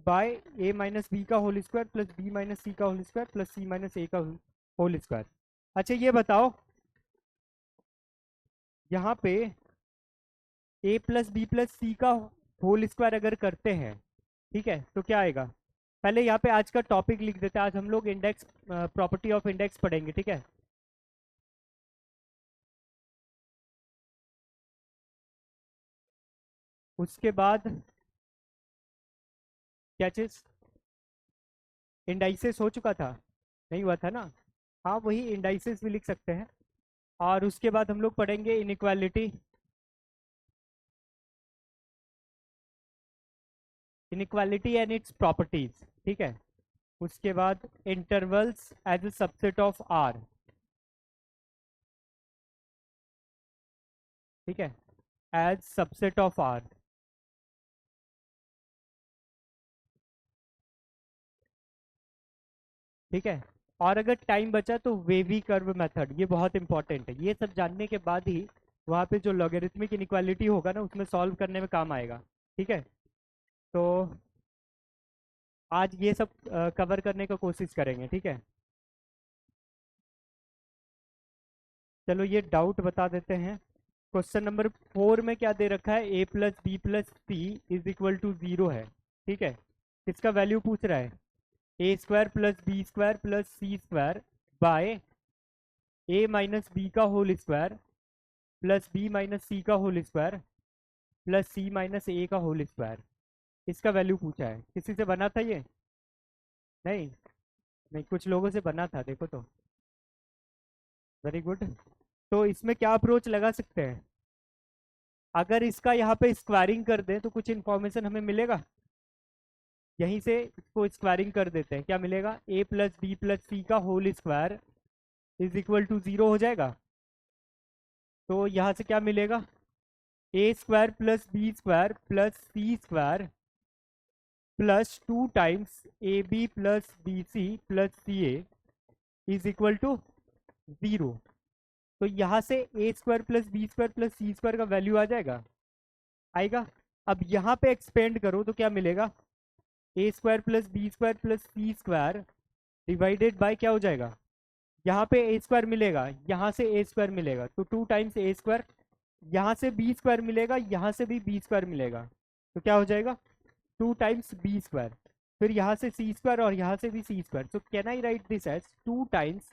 Bye a minus b का whole square plus b minus c का whole square plus c minus a का whole square. अच्छा ये बताओ, यहाँ पे a plus b plus c का होल स्क्वायर अगर करते हैं, ठीक है, तो क्या आएगा? पहले यहाँ पे आज का टॉपिक लिख देते हैं। आज हम लोग इंडेक्स, प्रॉपर्टी ऑफ इंडेक्स पढ़ेंगे, ठीक है। उसके बाद क्या चीज, इंडाइसेस हो चुका था, नहीं हुआ था ना? हाँ वही इंडाइसेस भी लिख सकते हैं। और उसके बाद हम लोग पढ़ेंगे inequality, inequality and its properties, ठीक है। उसके बाद intervals as a subset of R, ठीक है, एज सबसेट ऑफ आर। ठीक है। और अगर टाइम बचा तो वेवी कर्व मेथड, ये बहुत इंपॉर्टेंट है। ये सब जानने के बाद ही वहाँ पे जो लॉगरिथमिक इनइक्वालिटी होगा ना, उसमें सॉल्व करने में काम आएगा, ठीक है। तो आज ये सब कवर करने का कोशिश करेंगे, ठीक है। चलो ये डाउट बता देते हैं। क्वेश्चन नंबर 4 में क्या दे रखा है? A plus b plus c is equal to 0 है, ठीक है। इसका वैल्यू पूछ रहा है a square plus B square plus C square by a minus b का whole square plus b minus c का whole square plus c minus a का होल स्क्वायर। इसका वैल्यू पूछा है। किसी से बना था ये? नहीं, नहीं कुछ लोगों से बना था, देखो तो। Very good. तो इसमें क्या अप्रोच लगा सकते हैं? अगर इसका यहाँ पे स्क्वायरिंग कर दें तो कुछ इन्फॉर्मेशन हमें मिलेगा। यहीं से इसको स्क्वायरिंग कर देते हैं, क्या मिलेगा? A plus b plus c का whole square is equal to 0 हो जाएगा। तो यहाँ से क्या मिलेगा? A square plus B square plus C square plus 2 times A B plus B C plus C A is equal to 0। तो यहाँ से a square plus B square plus C square का वैल्यू आ जाएगा, आएगा। अब यहाँ पे एक्सपेंड करो तो क्या मिलेगा? A square plus B square plus C square divided by क्या हो जाएगा? यहाँ पे ए स्क्वायर मिलेगा, यहाँ से ए स्क्वायर मिलेगा, तो 2 टाइम्स ए स्क्वायर। यहाँ से बी स्क्वायर मिलेगा, यहाँ से भी बी स्क्वायर मिलेगा, तो क्या हो जाएगा? 2 टाइम्स बी स्क्वायर। फिर यहाँ से सी स्क्वायर और यहाँ से भी सी स्क्वायर। तो can I write this as 2 times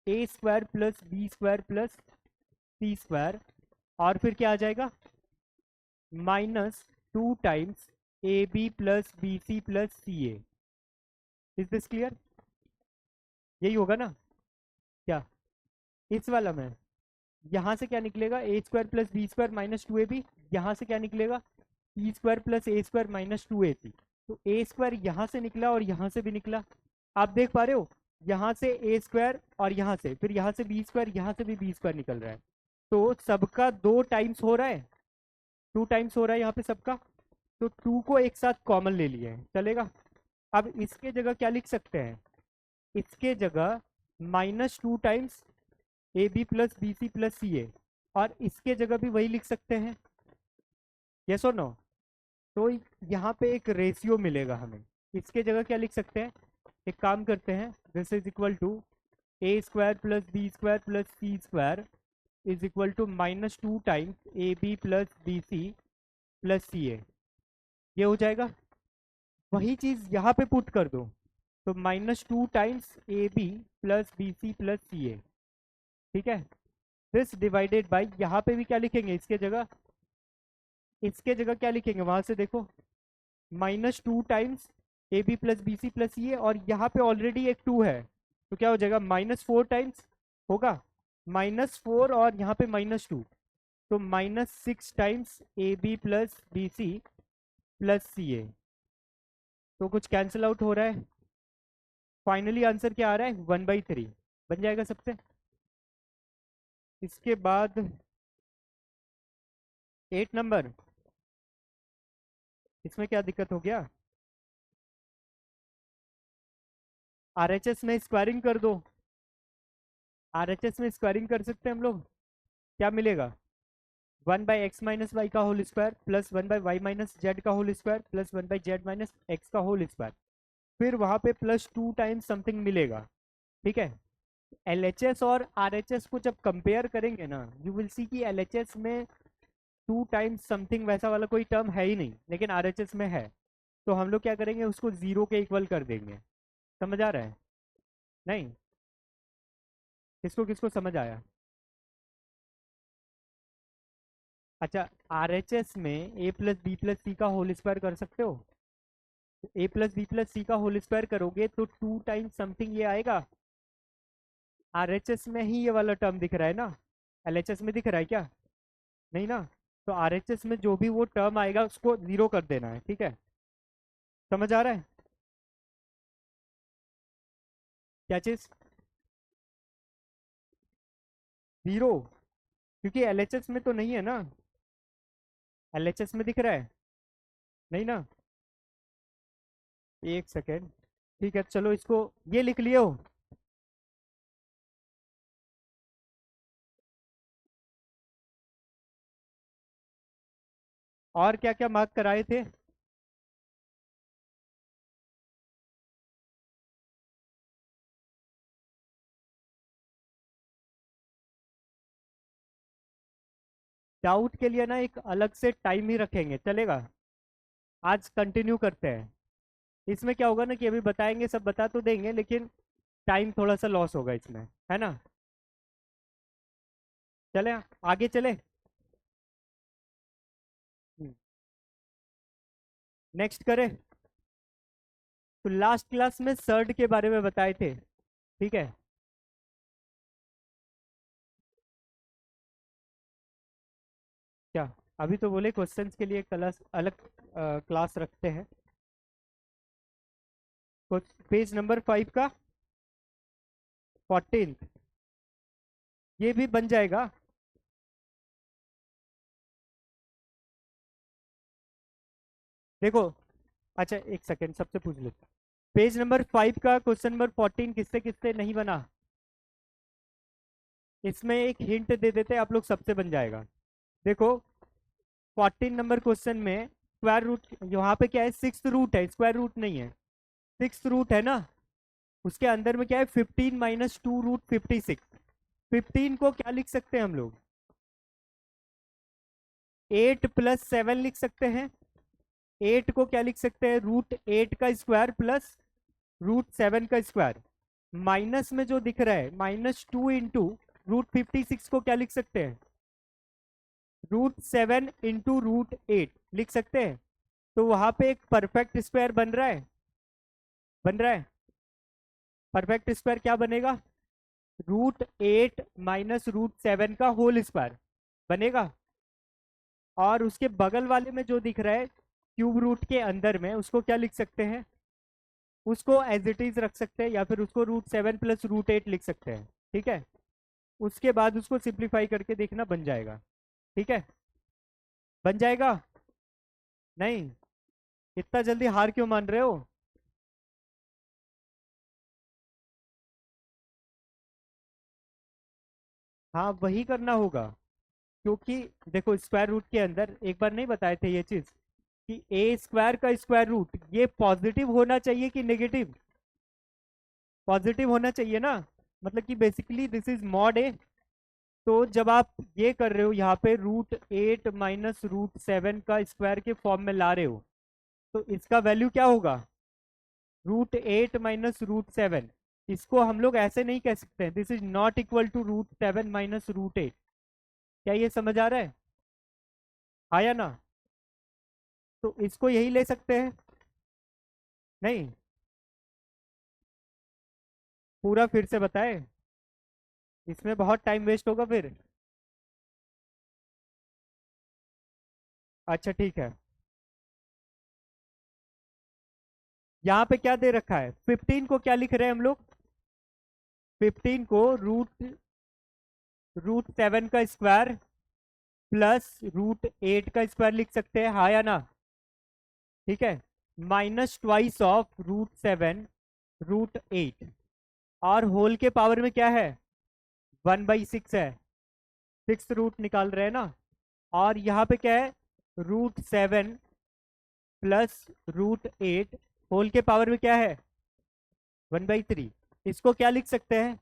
A square plus B square plus C square, और फिर क्या आ जाएगा? Minus 2 times A B plus B C plus C A. Is this clear? यही होगा ना? क्या इस वाला में यहाँ से क्या निकलेगा? A square plus B square minus 2ab। यहाँ से क्या निकलेगा? C square plus a square minus 2ac। तो ए स्क्वायर यहाँ से निकला और यहाँ से भी निकला। आप देख पा रहे हो, यहाँ से ए स्क्वायर और यहाँ से, फिर यहाँ से बी स्क्वायर, यहाँ से भी बी स्क्वायर निकल रहा है। तो सबका 2 टाइम्स हो रहा है, 2 टाइम्स हो रहा है यहाँ पे सबका। तो 2 को एक साथ कॉमन ले लिए हैं, चलेगा। अब इसके जगह क्या लिख सकते हैं? इसके जगह -2 times A B plus B C plus C a, और इसके जगह भी वही लिख सकते हैं, यस और नो? तो यहाँ पे एक रेशियो मिलेगा हमें। इसके जगह क्या लिख सकते हैं? एक काम करते हैं, this is equal to a square plus B square plus C square is equal to -2 times A B plus B C plus C a. ये हो जाएगा। वही चीज यहाँ पे पुट कर दो, तो -2 times A B plus B C plus C a, ठीक है। दिस डिवाइडेड बाई, यहाँ पे भी क्या लिखेंगे इसके जगह? इसके जगह क्या लिखेंगे वहां से देखो, -2 times A B plus B C plus ये, और यहाँ पे ऑलरेडी एक 2 है, तो क्या हो जाएगा? -4 टाइम्स होगा, -4 और यहाँ पे -2, तो -6 times A B plus B C plus C a. तो कुछ कैंसिल आउट हो रहा है। फाइनली आंसर क्या आ रहा है? 1/3 बन जाएगा सबसे। इसके बाद 8 नंबर, इसमें क्या दिक्कत हो गया? आरएचएस में स्क्वायरिंग कर दो। आरएचएस में स्क्वायरिंग कर सकते हैं हम लोग, क्या मिलेगा? 1/x - y का whole square plus 1/y - z का whole square plus 1/z - x का होल स्क्वायर, फिर वहां पे प्लस 2 टाइम्स समथिंग मिलेगा। ठीक है। LHS और RHS को जब कंपेयर करेंगे ना, यू विल सी कि LHS में 2 टाइम्स समथिंग वैसा वाला कोई टर्म है ही नहीं, लेकिन RHS में है। तो हम लोग क्या करेंगे, उसको 0 के इक्वल कर देंगे। समझ आ रहा है? नहीं? किसको किसको समझ आया? अच्छा, RHS में a+b+c का होल स्क्वायर कर सकते हो? a+b+c का होल स्क्वायर करोगे तो 2 टाइम्स समथिंग ये आएगा। RHS में ही ये वाला टर्म दिख रहा है ना, LHS में दिख रहा है क्या? नहीं ना। तो RHS में जो भी वो टर्म आएगा उसको 0 कर देना है। ठीक है, समझ आ रहा है? क्या चीज? 0? क्योंकि LHS में तो नहीं है ना। LHS में दिख रहा है? नहीं ना। एक सेकेंड। ठीक है, चलो इसको ये लिख लियो। और क्या क्या मार्क कराए थे? डाउट के लिए ना एक अलग से टाइम ही रखेंगे, चलेगा? आज कंटिन्यू करते हैं। इसमें क्या होगा ना कि अभी बताएंगे, सब बता तो देंगे, लेकिन टाइम थोड़ा सा लॉस होगा इसमें, है ना? चले आगे चले। नेक्स्ट करें। तो लास्ट क्लास में सर्ड के बारे में बताए थे। ठीक है। क्या? अभी तो बोले क्वेश्चंस के लिए क्लास अलग क्लास रखते हैं। पेज नंबर 5 का 14 ये भी बन जाएगा। देखो, अच्छा एक सेकेंड, सबसे पूछ लेते। पेज नंबर 5 का क्वेश्चन नंबर 14 किससे किससे नहीं बना? इसमें एक हिंट दे देते, आप लोग सबसे बन जाएगा। देखो, 14 नंबर क्वेश्चन में स्क्वायर रूट, यहाँ पे क्या है, 6th रूट है, स्क्वायर रूट नहीं है। 6th रूट है ना। उसके अंदर में क्या है, 15 - 2 √56। 15 को क्या लिख सकते हैं हम लोग? 8 + 7 लिख सकते हैं। 8 को क्या लिख सकते हैं, √8 का स्क्वायर प्लस √7 का स्क्वायर। माइनस में जो दिख रहा है -2 × √56 को क्या लिख सकते हैं, √7 × √8 लिख सकते हैं। तो वहां पे एक परफेक्ट स्क्वायर बन रहा है, बन रहा है। परफेक्ट स्क्वायर क्या बनेगा, √8 - √7 का होल स्क्वायर बनेगा। और उसके बगल वाले में जो दिख रहा है क्यूब रूट के अंदर में, उसको क्या लिख सकते हैं, उसको एज इट इज रख सकते हैं, या फिर उसको √7 + √8 लिख सकते हैं। ठीक है। उसके बाद उसको सिंप्लीफाई करके देखना, बन जाएगा। ठीक है, बन जाएगा। नहीं? इतना जल्दी हार क्यों मान रहे हो? हाँ, वही करना होगा। क्योंकि देखो, स्क्वायर रूट के अंदर एक बार नहीं बताए थे ये चीज कि a² का स्क्वायर रूट ये पॉजिटिव होना चाहिए कि नेगेटिव? पॉजिटिव होना चाहिए ना। मतलब कि बेसिकली दिस इज मॉड ए। तो जब आप ये कर रहे हो यहाँ पे √8 - √7 का स्क्वायर के फॉर्म में ला रहे हो, तो इसका वैल्यू क्या होगा, √8 - √7। इसको हम लोग ऐसे नहीं कह सकते हैं, this is not equal to √7 - √8। क्या ये समझ आ रहा है? आया ना? तो इसको यही ले सकते हैं। नहीं? पूरा फिर से बताए, इसमें बहुत टाइम वेस्ट होगा फिर। अच्छा ठीक है। यहाँ पे क्या दे रखा है, 15 को क्या लिख रहे हैं हम लोग, 15 को √7 का स्क्वायर प्लस √8 का स्क्वायर लिख सकते हैं, हाँ या ना? ठीक है। -2 ऑफ √7 √8, और होल के पावर में क्या है, 1/6 है। 6th रूट निकाल रहे हैं ना। और यहाँ पे क्या है, √7 प्लस √8 होल के पावर में क्या है 1/3। इसको क्या लिख सकते हैं,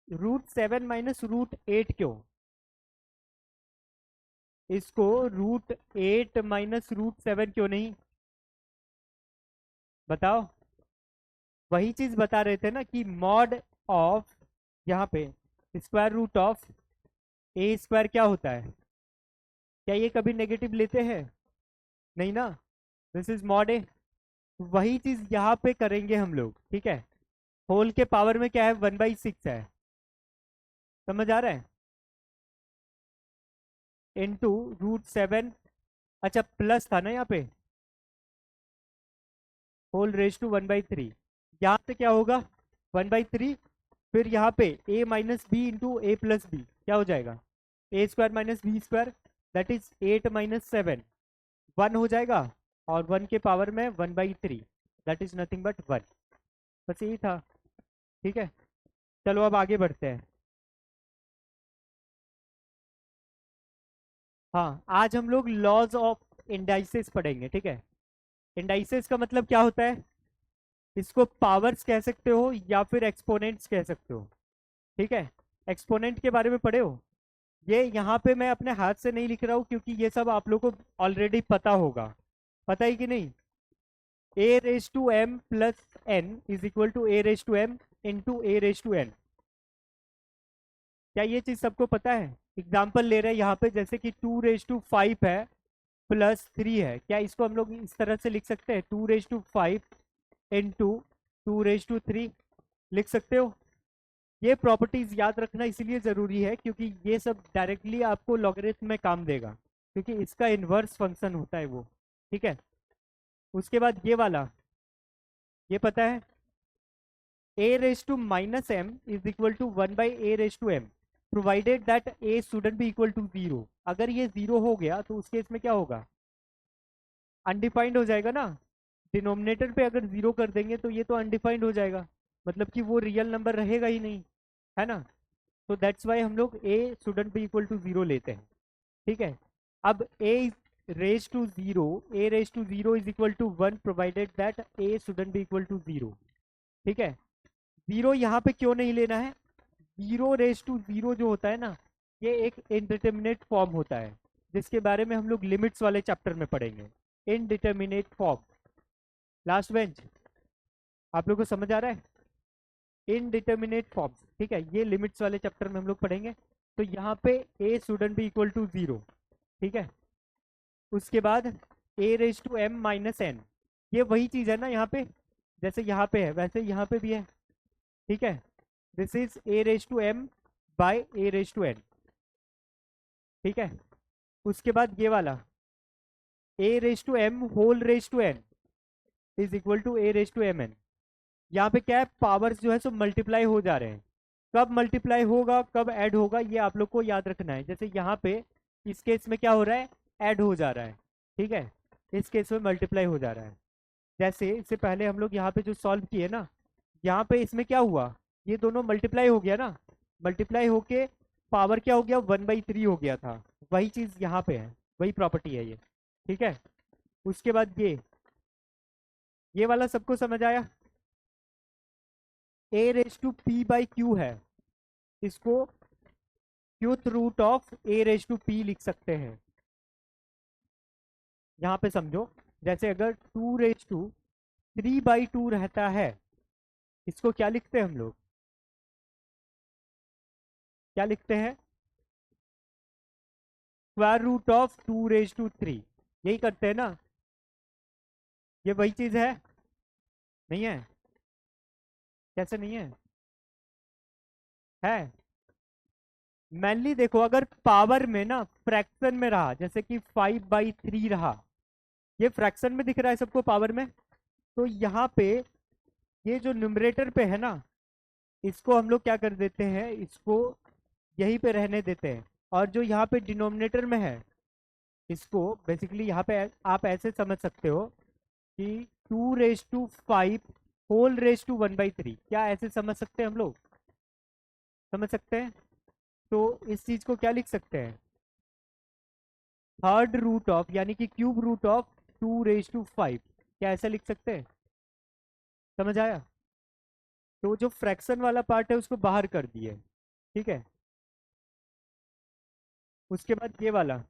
√7 माइनस √8 क्यों, इसको √8 माइनस √7 क्यों नहीं, बताओ। वही चीज बता रहे थे ना कि मॉड ऑफ, यहाँ पे square root of A square क्या होता है, क्या ये कभी नेगेटिव लेते हैं, नहीं ना, दिस इज मॉड ए। वही चीज यहाँ पे करेंगे हम लोग, ठीक है। होल के पावर में क्या है 1/6 है, समझ आ रहा है, इनटू √7, अच्छा प्लस था ना यहाँ पे, होल रेज टू 1/3, यहाँ पे क्या होगा 1/3, फिर यहाँ पे a minus b into a plus b क्या हो जाएगा, a square minus b square, that is 8 minus 7, 1 हो जाएगा, और 1 के पावर में 1/3, दैट इज नथिंग बट 1। बस यही था, ठीक है। चलो अब आगे बढ़ते हैं। हाँ, आज हम लोग लॉज ऑफ इंडाइसेस पढ़ेंगे, ठीक है। इंडाइसेस का मतलब क्या होता है, इसको पावर्स कह सकते हो या फिर एक्सपोनेंट्स कह सकते हो, ठीक है। एक्सपोनेंट के बारे में पढ़े हो, ये यहाँ पे मैं अपने हाथ से नहीं लिख रहा हूँ क्योंकि ये सब आप लोग को ऑलरेडी पता होगा, पता ही कि नहीं, a⁻m plus n is equal to a⁻m into a⁻n, क्या ये चीज सबको पता है। एग्जाम्पल ले रहे हैं यहाँ पे, जैसे कि 2⁵ है प्लस 3 है, क्या इसको हम लोग इस तरह से लिख सकते हैं, 2⁵ इंटू 2⁵3 लिख सकते हो। ये प्रॉपर्टीज याद रखना इसलिए जरूरी है क्योंकि ये सब डायरेक्टली आपको लॉगरिथम में काम देगा, क्योंकि इसका इन्वर्स फंक्शन होता है वो, ठीक है। उसके बाद ये वाला, ये पता है, a⁻m is equal to 1/a⁻m provided that a shouldn't be equal to 0। अगर ये 0 हो गया तो उस केस में क्या होगा, अनडिफाइंड हो जाएगा ना, डिनोमिनेटर पे अगर 0 कर देंगे तो ये तो अनडिफाइंड हो जाएगा, मतलब कि वो रियल नंबर रहेगा ही नहीं, है ना। तो दैट्स वाई हम लोग a shouldn't be equal to 0 लेते हैं, ठीक है। अब a⁻0 is equal to 1 provided that a shouldn't be equal to 0, ठीक है। 0 यहाँ पे क्यों नहीं लेना है, 0⁻0 जो होता है ना, ये एक इनडिटर्मिनेट फॉर्म होता है, जिसके बारे में हम लोग लिमिट्स वाले चैप्टर में पढ़ेंगे। इनडिटर्मिनेट फॉर्म, लास्ट बेंच, आप लोग को समझ आ रहा है, इनडिटर्मिनेट फॉर्म्स, ठीक है, ये लिमिट्स वाले चैप्टर में हम लोग पढ़ेंगे। तो यहाँ पे a shouldn't be equal to 0, ठीक है। उसके बाद a⁻m माइनस n, ये वही चीज है ना, यहाँ पे जैसे यहाँ पे है वैसे यहाँ पे भी है, ठीक है। This is a⁻m bye a⁻n, ठीक है। उसके बाद ये वाला a⁻m whole raise to n is equal to a⁻mn, यहाँ पे क्या है, पावर्स जो है सो मल्टीप्लाई हो जा रहे हैं, कब मल्टीप्लाई होगा कब ऐड होगा ये आप लोग को याद रखना है। जैसे यहाँ पे इस केस में क्या हो रहा है, ऐड हो जा रहा है, ठीक है, इस केस में मल्टीप्लाई हो जा रहा है। जैसे इससे पहले हम लोग यहाँ पे जो सॉल्व किए ना, यहाँ पे इसमें क्या हुआ, ये दोनों मल्टीप्लाई हो गया ना, मल्टीप्लाई होके पावर क्या हो गया 1/3 हो गया था, वही चीज यहाँ पे है, वही प्रॉपर्टी है ये, ठीक है। उसके बाद ये वाला सबको समझ आया, a⁻p/q है, इसको क्यूथ रूट ऑफ a⁻p लिख सकते हैं। यहाँ पे समझो, जैसे अगर 2⁻3/2 रहता है, इसको क्या लिखते हैं हम लोग, क्या लिखते हैं, स्क्वायर रूट ऑफ 2⁻3, यही करते हैं ना, ये वही चीज है, नहीं है, कैसे नहीं है, है। मेनली देखो, अगर पावर में ना फ्रैक्शन में रहा, जैसे कि 5/3 रहा, ये फ्रैक्शन में दिख रहा है सबको पावर में, तो यहाँ पे ये जो न्यूमरेटर पे है ना, इसको हम लोग क्या कर देते हैं, इसको यहीं पे रहने देते हैं, और जो यहाँ पे डिनोमिनेटर में है, इसको बेसिकली यहाँ पे आप ऐसे समझ सकते हो कि 2⁵5 होल रेज टू 1/3, क्या ऐसे समझ सकते हैं हम लोग, समझ सकते हैं। तो इस चीज को क्या लिख सकते हैं, थर्ड रूट ऑफ, यानी कि क्यूब रूट ऑफ 2⁵ क्या ऐसा लिख सकते हैं? समझ आया? तो जो फ्रैक्शन वाला पार्ट है उसको बाहर कर दिए, ठीक है। उसके बाद ये वाला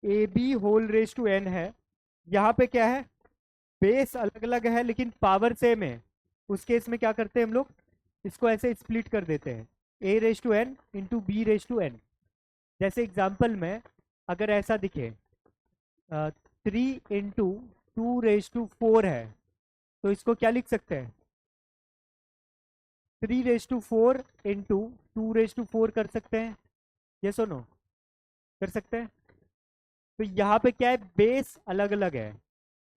AB⁴ है, यहाँ पे क्या है, बेस अलग अलग है लेकिन पावर सेम है। उस केस में क्या करते हैं हम लोग, इसको ऐसे स्प्लिट कर देते हैं, A⁴ इंटू B⁴ जैसे एग्जाम्पल में अगर ऐसा दिखे 3 × 2⁴ है, तो इसको क्या लिख सकते हैं, 3⁴ इंटू 2⁴ कर सकते हैं, ये सुनो, कर सकते हैं। तो यहाँ पे क्या है, बेस अलग अलग है।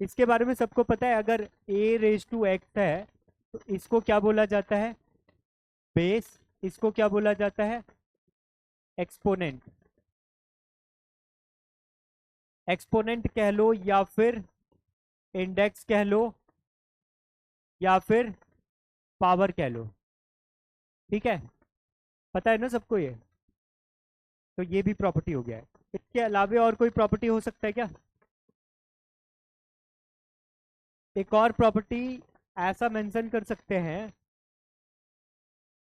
इसके बारे में सबको पता है, अगर A⁵ है तो इसको क्या बोला जाता है, बेस। इसको क्या बोला जाता है, एक्सपोनेंट। एक्सपोनेंट कह लो या फिर इंडेक्स कह लो या फिर पावर कह लो, ठीक है। पता है ना सबको ये, तो ये भी प्रॉपर्टी हो गया है। इसके अलावा और कोई प्रॉपर्टी हो सकता है क्या? एक और प्रॉपर्टी ऐसा मेंशन कर सकते हैं,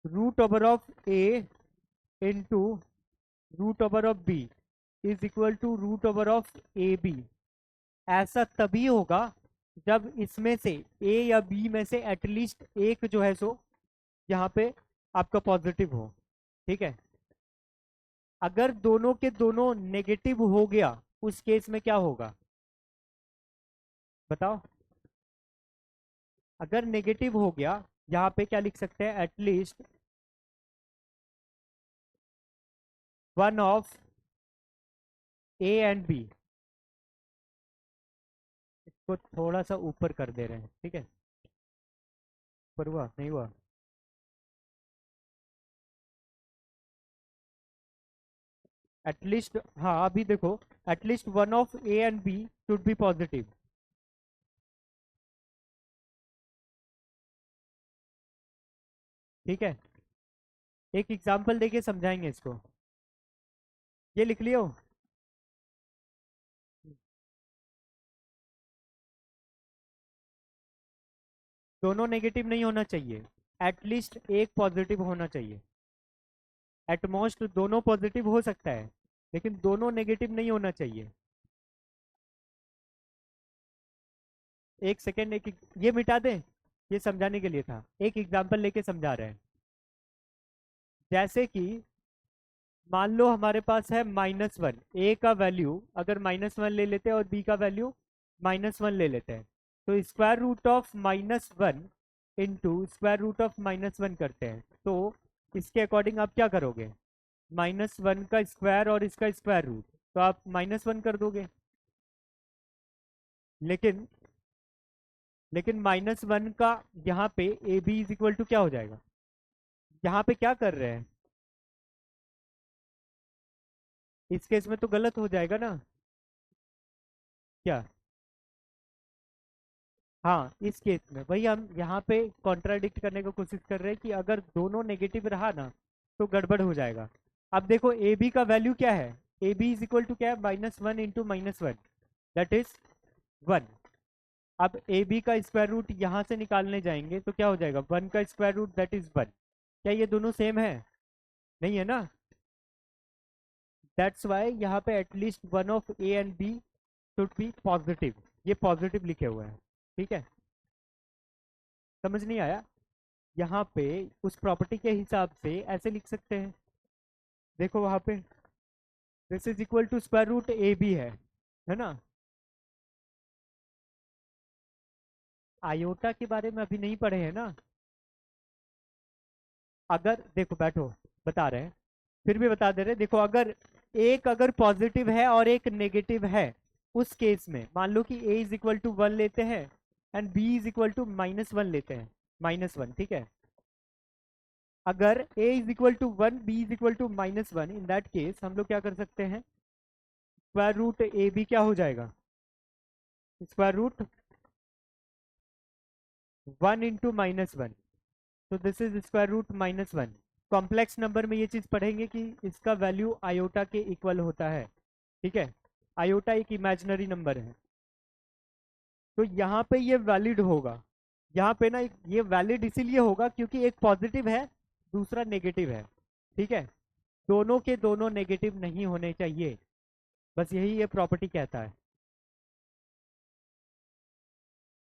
√A into √B is equal to √AB। ऐसा तभी होगा जब इसमें से A या B में से एटलीस्ट एक जो है सो यहाँ पे आपका पॉजिटिव हो, ठीक है। अगर दोनों के दोनों नेगेटिव हो गया उस केस में क्या होगा बताओ? अगर नेगेटिव हो गया, यहाँ पे क्या लिख सकते हैं, at least one of A and B। इसको थोड़ा सा ऊपर कर दे रहे हैं, ठीक है। ऊपर हुआ नहीं हुआ? एटलीस्ट, हाँ अभी देखो, at least one of A and B should be positive, ठीक है। एक एग्जांपल देके समझाएंगे इसको, ये लिख लियो। दोनों नेगेटिव नहीं होना चाहिए, एटलीस्ट एक पॉजिटिव होना चाहिए। एटमोस्ट दोनों पॉजिटिव हो सकता है लेकिन दोनों नेगेटिव नहीं होना चाहिए। एक सेकेंड, ये मिटा दें, ये समझाने के लिए था, एक एग्जांपल लेके समझा रहे हैं। जैसे कि मान लो हमारे पास है -1, ए का वैल्यू अगर -1 ले लेते हैं और बी का वैल्यू -1 ले लेते हैं, तो square root of -1 into square root of -1 करते हैं, तो इसके अकॉर्डिंग आप क्या करोगे, -1 का स्क्वायर और इसका स्क्वायर रूट, तो आप -1 कर दोगे। लेकिन -1 का यहाँ पे A B is equal to क्या हो जाएगा, यहाँ पे क्या कर रहे हैं, इस केस में तो गलत हो जाएगा ना, क्या? हाँ, इस केस में वही हम यहाँ पे कॉन्ट्राडिक्ट करने की कोशिश कर रहे हैं कि अगर दोनों नेगेटिव रहा ना तो गड़बड़ हो जाएगा। अब देखो ए बी का वैल्यू क्या है, A B is equal to क्या है, -1 इंटू -1 दैट इज 1। अब ए बी का स्क्वायर रूट यहाँ से निकालने जाएंगे तो क्या हो जाएगा, 1 का स्क्वायर रूट दैट इज 1। क्या ये दोनों सेम है? नहीं है ना। दैट्स वाई यहाँ पे at least one of A and B should be positive, ये पॉजिटिव लिखे हुए हैं, ठीक है। समझ नहीं आया? यहाँ पे उस प्रॉपर्टी के हिसाब से ऐसे लिख सकते हैं, देखो वहां पे this is equal to square root A B है ना। आयोटा के बारे में अभी नहीं पढ़े हैं ना। अगर देखो बैठो, बता रहे हैं, फिर भी बता दे रहे हैं, देखो अगर पॉजिटिव है और एक नेगेटिव है, उस केस में मान लो कि a इज इक्वल टू 1 लेते हैं and b is equal to -1 लेते हैं, -1, ठीक है। अगर a is equal to 1 b is equal to -1, in that case हम लोग क्या कर सकते हैं, स्क्वायर रूट ए बी क्या हो जाएगा, स्क्वायर रूट 1 इंटू -1, तो this is square root -1। Complex number में ये चीज पढ़ेंगे कि इसका वैल्यू आयोटा के इक्वल होता है। ठीक है, आयोटा एक इमेजिनरी नंबर है, तो यहाँ पे ये वैलिड होगा। यहाँ पे ना ये वैलिड इसीलिए होगा क्योंकि एक पॉजिटिव है, दूसरा नेगेटिव है। ठीक है, दोनों के दोनों नेगेटिव नहीं होने चाहिए, बस यही ये प्रॉपर्टी कहता है।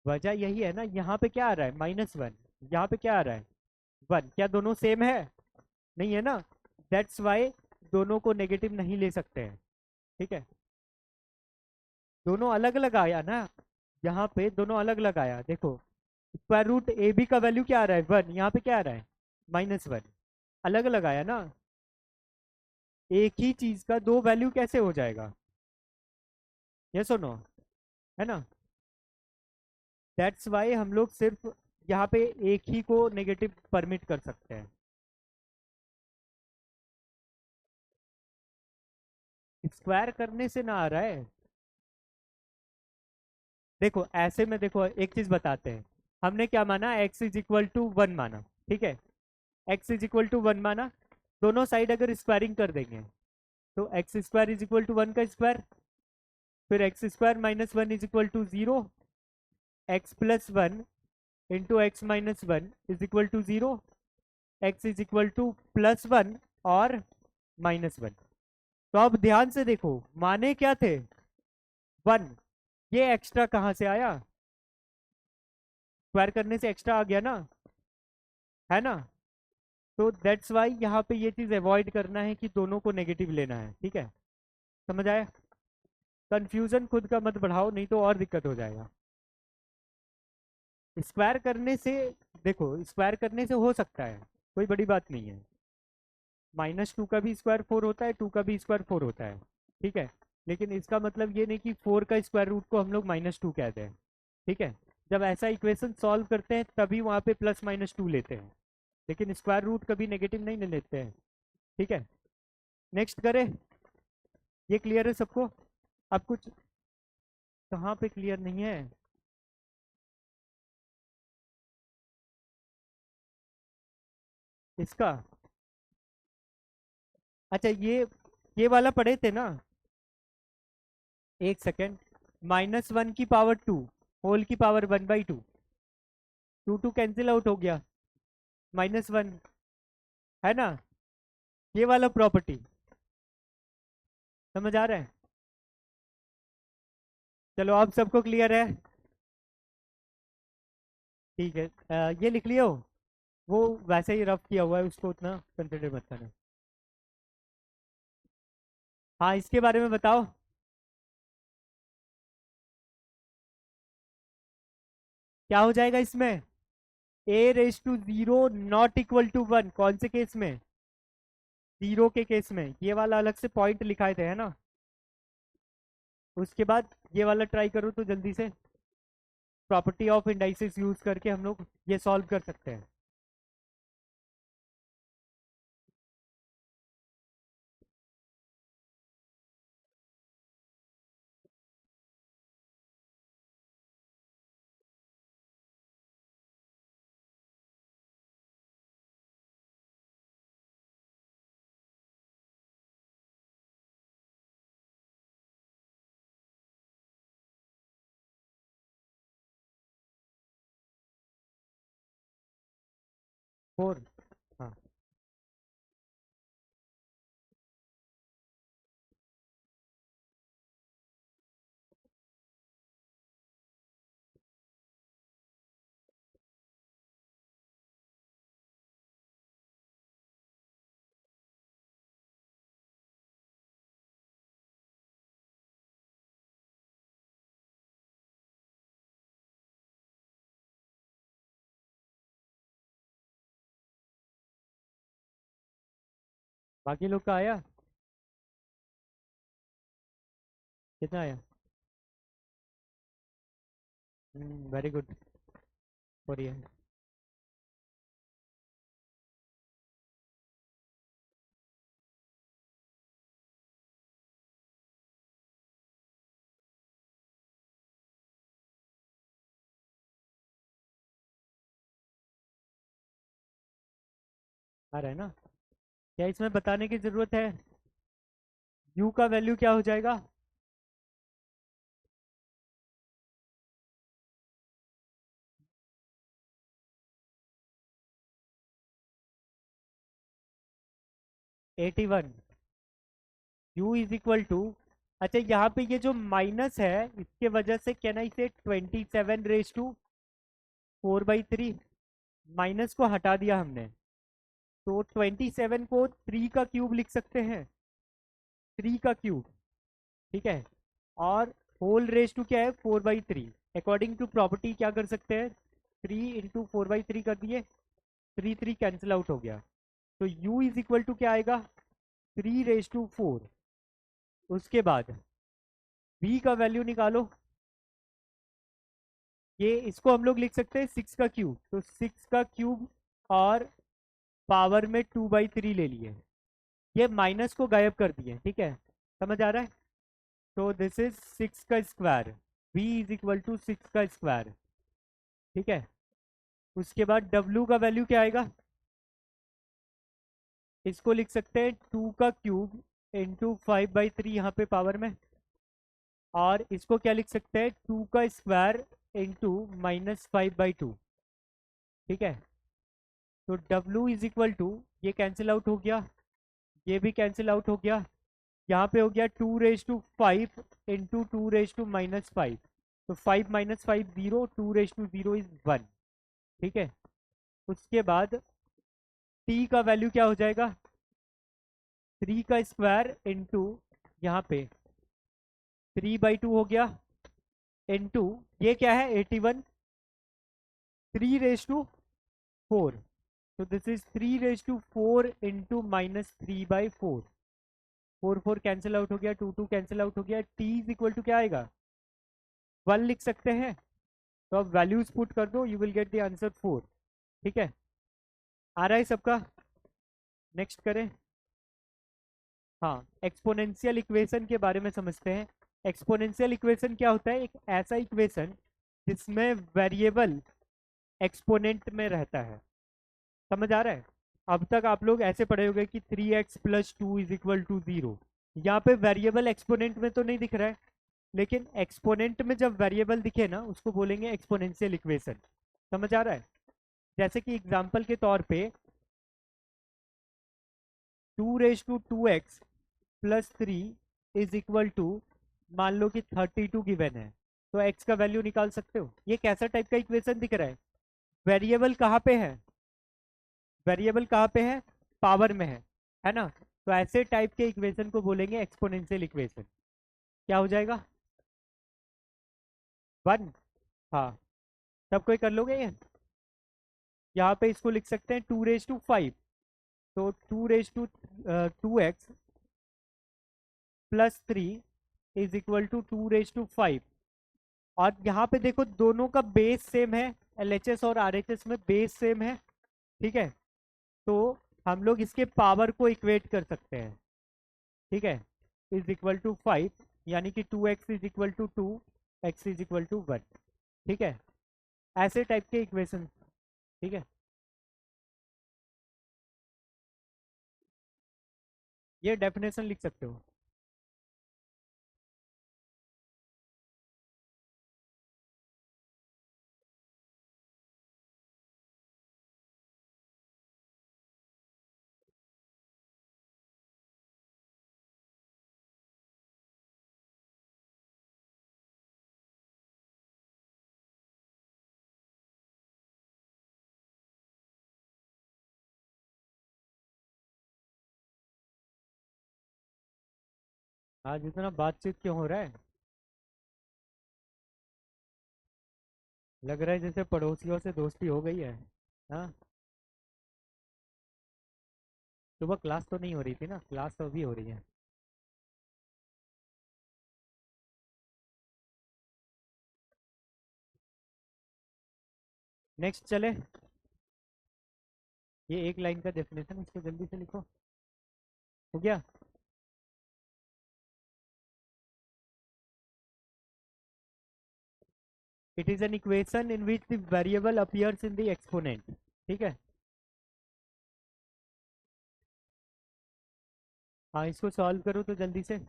वजह यही है ना, यहाँ पे क्या आ रहा है -1, यहाँ पे क्या आ रहा है 1, क्या दोनों सेम है? नहीं है ना, दैट्स वाई दोनों को नेगेटिव नहीं ले सकते हैं। ठीक है, दोनों अलग अलग आया ना, यहाँ पे दोनों अलग अलग आया। देखो स्क्वायर रूट ए बी का वैल्यू क्या आ रहा है 1, यहाँ पे क्या आ रहा है -1, अलग अलग आया ना। एक ही चीज का दो वैल्यू कैसे हो जाएगा? ये सुनो, है ना, दैट्स वाई हम लोग सिर्फ यहाँ पे एक ही को नेगेटिव परमिट कर सकते हैं। स्क्वायर करने से ना आ रहा है। देखो ऐसे में, देखो एक चीज बताते हैं, हमने क्या माना, x = 1 माना। ठीक है, x = 1 माना, दोनों साइड अगर स्क्वायरिंग कर देंगे तो x² = 1 का स्क्वायर, फिर x² - 1 = 0, x+1 into x-1 = 0, x = +1 और -1। तो अब ध्यान से देखो, माने क्या थे 1, ये एक्स्ट्रा कहां से आया? स्क्वायर करने से एक्स्ट्रा आ गया ना, है ना। तो दैट्स वाई यहाँ पे ये चीज अवॉइड करना है कि दोनों को नेगेटिव लेना है। ठीक है, समझ आया? कंफ्यूजन खुद का मत बढ़ाओ, नहीं तो और दिक्कत हो जाएगा। स्क्वायर करने से, देखो स्क्वायर करने से हो सकता है, कोई बड़ी बात नहीं है। -2 का भी स्क्वायर 4 होता है, 2 का भी स्क्वायर 4 होता है। ठीक है, लेकिन इसका मतलब ये नहीं कि 4 का स्क्वायर रूट को हम लोग -2 कहते हैं। ठीक है, जब ऐसा इक्वेशन सॉल्व करते हैं तभी वहाँ पे +-2 लेते हैं, लेकिन स्क्वायर रूट कभी नेगेटिव नहीं ले लेते हैं। ठीक है, नेक्स्ट करें। ये क्लियर है सबको? अब कुछ कहाँ पे क्लियर नहीं है? इसका, अच्छा ये वाला पढ़े थे ना, एक सेकेंड, -1 की पावर 2 होल की पावर 1/2, 2 कैंसिल आउट हो गया, -1, है ना, ये वाला प्रॉपर्टी समझ आ रहा है? चलो अब सबको क्लियर है? ठीक है, ये लिख लियो, वो वैसे ही रफ किया हुआ है, उसको उतना कंसिडर मत करना। हाँ, इसके बारे में बताओ। क्या हो जाएगा इसमें? a⁻0 ≠ 1, कौन से केस में? 0 के केस में। ये वाला अलग से पॉइंट लिखाए थे, है ना। उसके बाद ये वाला ट्राई करो तो जल्दी से, प्रॉपर्टी ऑफ इंडाइसिस यूज करके हम लोग ये सॉल्व कर सकते हैं। फोर, हाँ। बाकी लोग का आया? कितना आया? वेरी गुड, बढ़िया। आ रहा है ना? क्या इसमें बताने की जरूरत है? u का वैल्यू क्या हो जाएगा? Eighty one. u is equal to, अच्छा यहाँ पे ये जो माइनस है इसके वजह से कैन आई से 27 रेज टू 4/3, माइनस को हटा दिया हमने, तो 27 को 3 का क्यूब लिख सकते हैं, 3 का क्यूब। ठीक है, और होल रेज टू क्या है 4/3। अकॉर्डिंग टू प्रॉपर्टी क्या कर सकते हैं, 3 × 4/3 कर दिए, 3 कैंसिल आउट हो गया, तो u इज इक्वल टू क्या आएगा 3/4। उसके बाद v का वैल्यू निकालो, ये इसको हम लोग लिख सकते हैं 6 का क्यूब, तो 6 का क्यूब और पावर में 2/3 ले लिए, ये माइनस को गायब कर दिए। ठीक है, समझ आ रहा है? तो दिस इज 6 का square, v is equal to 6 का स्क्वायर। ठीक है, उसके बाद w का वैल्यू क्या आएगा, इसको लिख सकते हैं 2 का क्यूब इंटू 5/3 यहाँ पे पावर में, और इसको क्या लिख सकते हैं 2 का स्क्वायर इंटू -5/2। ठीक है, तो w इज इक्वल टू, ये कैंसिल आउट हो गया, ये भी कैंसिल आउट हो गया, यहाँ पे हो गया 2/5 इंटू 2/-5, तो 5 - 5 0, 2/0 इज 1। ठीक है, उसके बाद t का वैल्यू क्या हो जाएगा 3 का स्क्वायर इंटू यहाँ पे 3/2 हो गया, इंटू ये क्या है 81, 3/4, तो this is 3/4 into -3/4, 4 cancel out हो गया, 2 कैंसिल आउट हो गया, t इज इक्वल टू क्या आएगा 1 लिख सकते हैं, तो अब वैल्यूज पुट कर दो, you will get the answer 4। ठीक है, आ रहा है सबका? नेक्स्ट करें। हाँ, एक्सपोनेंशियल इक्वेशन के बारे में समझते हैं। एक्सपोनेंशियल इक्वेशन क्या होता है, एक ऐसा इक्वेशन जिसमें वेरिएबल एक्सपोनेंट में रहता है। समझ आ रहा है? अब तक आप लोग ऐसे पढ़े होंगे कि 3x + 2 इज इक्वल टू 0, यहाँ पे वेरिएबल एक्सपोनेंट में तो नहीं दिख रहा है, लेकिन एक्सपोनेंट में जब वेरिएबल दिखे ना उसको बोलेंगे एक्सपोनेंशियल इक्वेशन। समझ आ रहा है? जैसे कि एग्जांपल के तौर पे 2/2x + 3 इज इक्वल टू, मान लो कि 32 गिवन है, तो x का वैल्यू निकाल सकते हो। ये कैसा टाइप का इक्वेशन दिख रहा है, वेरिएबल कहाँ पे है, वेरिएबल कहाँ पे है, पावर में है ना? तो ऐसे टाइप के इक्वेशन को बोलेंगे एक्सपोनेंशियल इक्वेशन। क्या हो जाएगा 1। हाँ, सब कोई कर लोगे ये? यहाँ पे इसको लिख सकते हैं 2/5, तो 2/2x + 3 इज इक्वल टू 2/5, और यहाँ पे देखो दोनों का बेस सेम है, एलएचएस और आरएचएस में बेस सेम है। ठीक है, तो हम लोग इसके पावर को इक्वेट कर सकते हैं। ठीक है, इज इक्वल टू 5, यानी कि 2x is equal to 2, x is equal to 1। ठीक है, ऐसे टाइप के इक्वेशन। ठीक है, ये डेफिनेशन लिख सकते हो। आज इतना बातचीत क्यों हो रहा है, लग रहा है जैसे पड़ोसियों से दोस्ती हो गई है। हाँ, सुबह क्लास तो नहीं हो रही थी ना, क्लास तो अभी हो रही है। नेक्स्ट चले, ये एक लाइन का डेफिनेशन, इसको जल्दी से लिखो। हो गया? It is an equation in which the variable appears in the exponent. ठीक है, हाँ, इसको सॉल्व करो तो जल्दी से।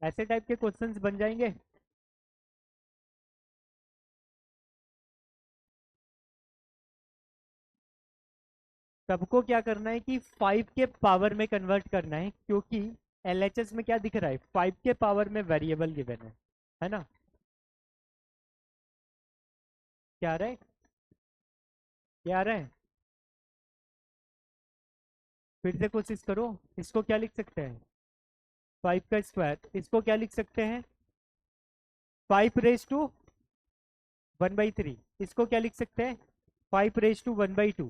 ऐसे टाइप के क्वेश्चंस बन जाएंगे। सबको क्या करना है कि 5 के पावर में कन्वर्ट करना है, क्योंकि एलएचएस में क्या दिख रहा है, 5 के पावर में वेरिएबल गिवन है ना। क्या आ रहा है, क्या आ रहा है? फिर से कोशिश करो। इसको क्या लिख सकते हैं, 5 का स्क्वायर। इसको क्या लिख सकते हैं, 5 रेज टू 1/3। इसको क्या लिख सकते हैं, 5 रेज टू 1/2।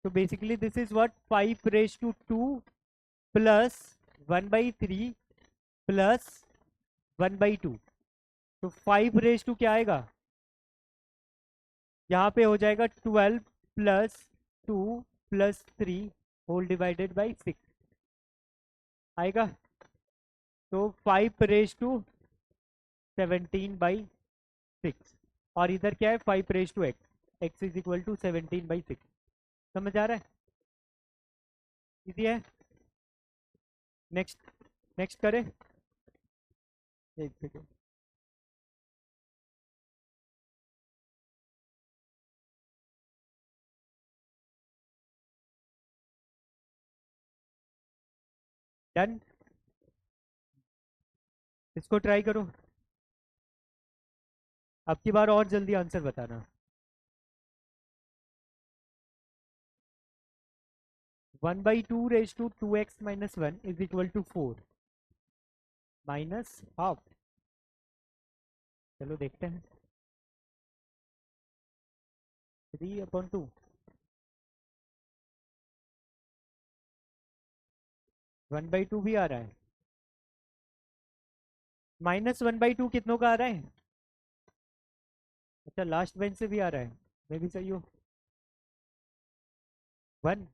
तो basically this is what, 5 raise to 2 plus 1/3 plus 1/2। तो 5 रेज टू क्या आएगा, यहाँ पे हो जाएगा 12 + 2 + 3 होल डिवाइडेड बाई 6 आएगा। तो 5 रेज टू 17/6। और इधर क्या है, 5 raise to x, x is equal to 17/6। समझ आ रहा है, इजी है। नेक्स्ट, नेक्स्ट करें। एक सेकेंड। डन। इसको ट्राई करो। अब की बार और जल्दी आंसर बताना। 1/2 raise to 2x - 1 is equal to 4 -½ चलो देखते हैं। 3/2। 1/2 भी आ रहा है। -1/2 कितनों का आ रहा है, अच्छा लास्ट बेंच से भी आ रहा है, मैं भी सही हो। 1।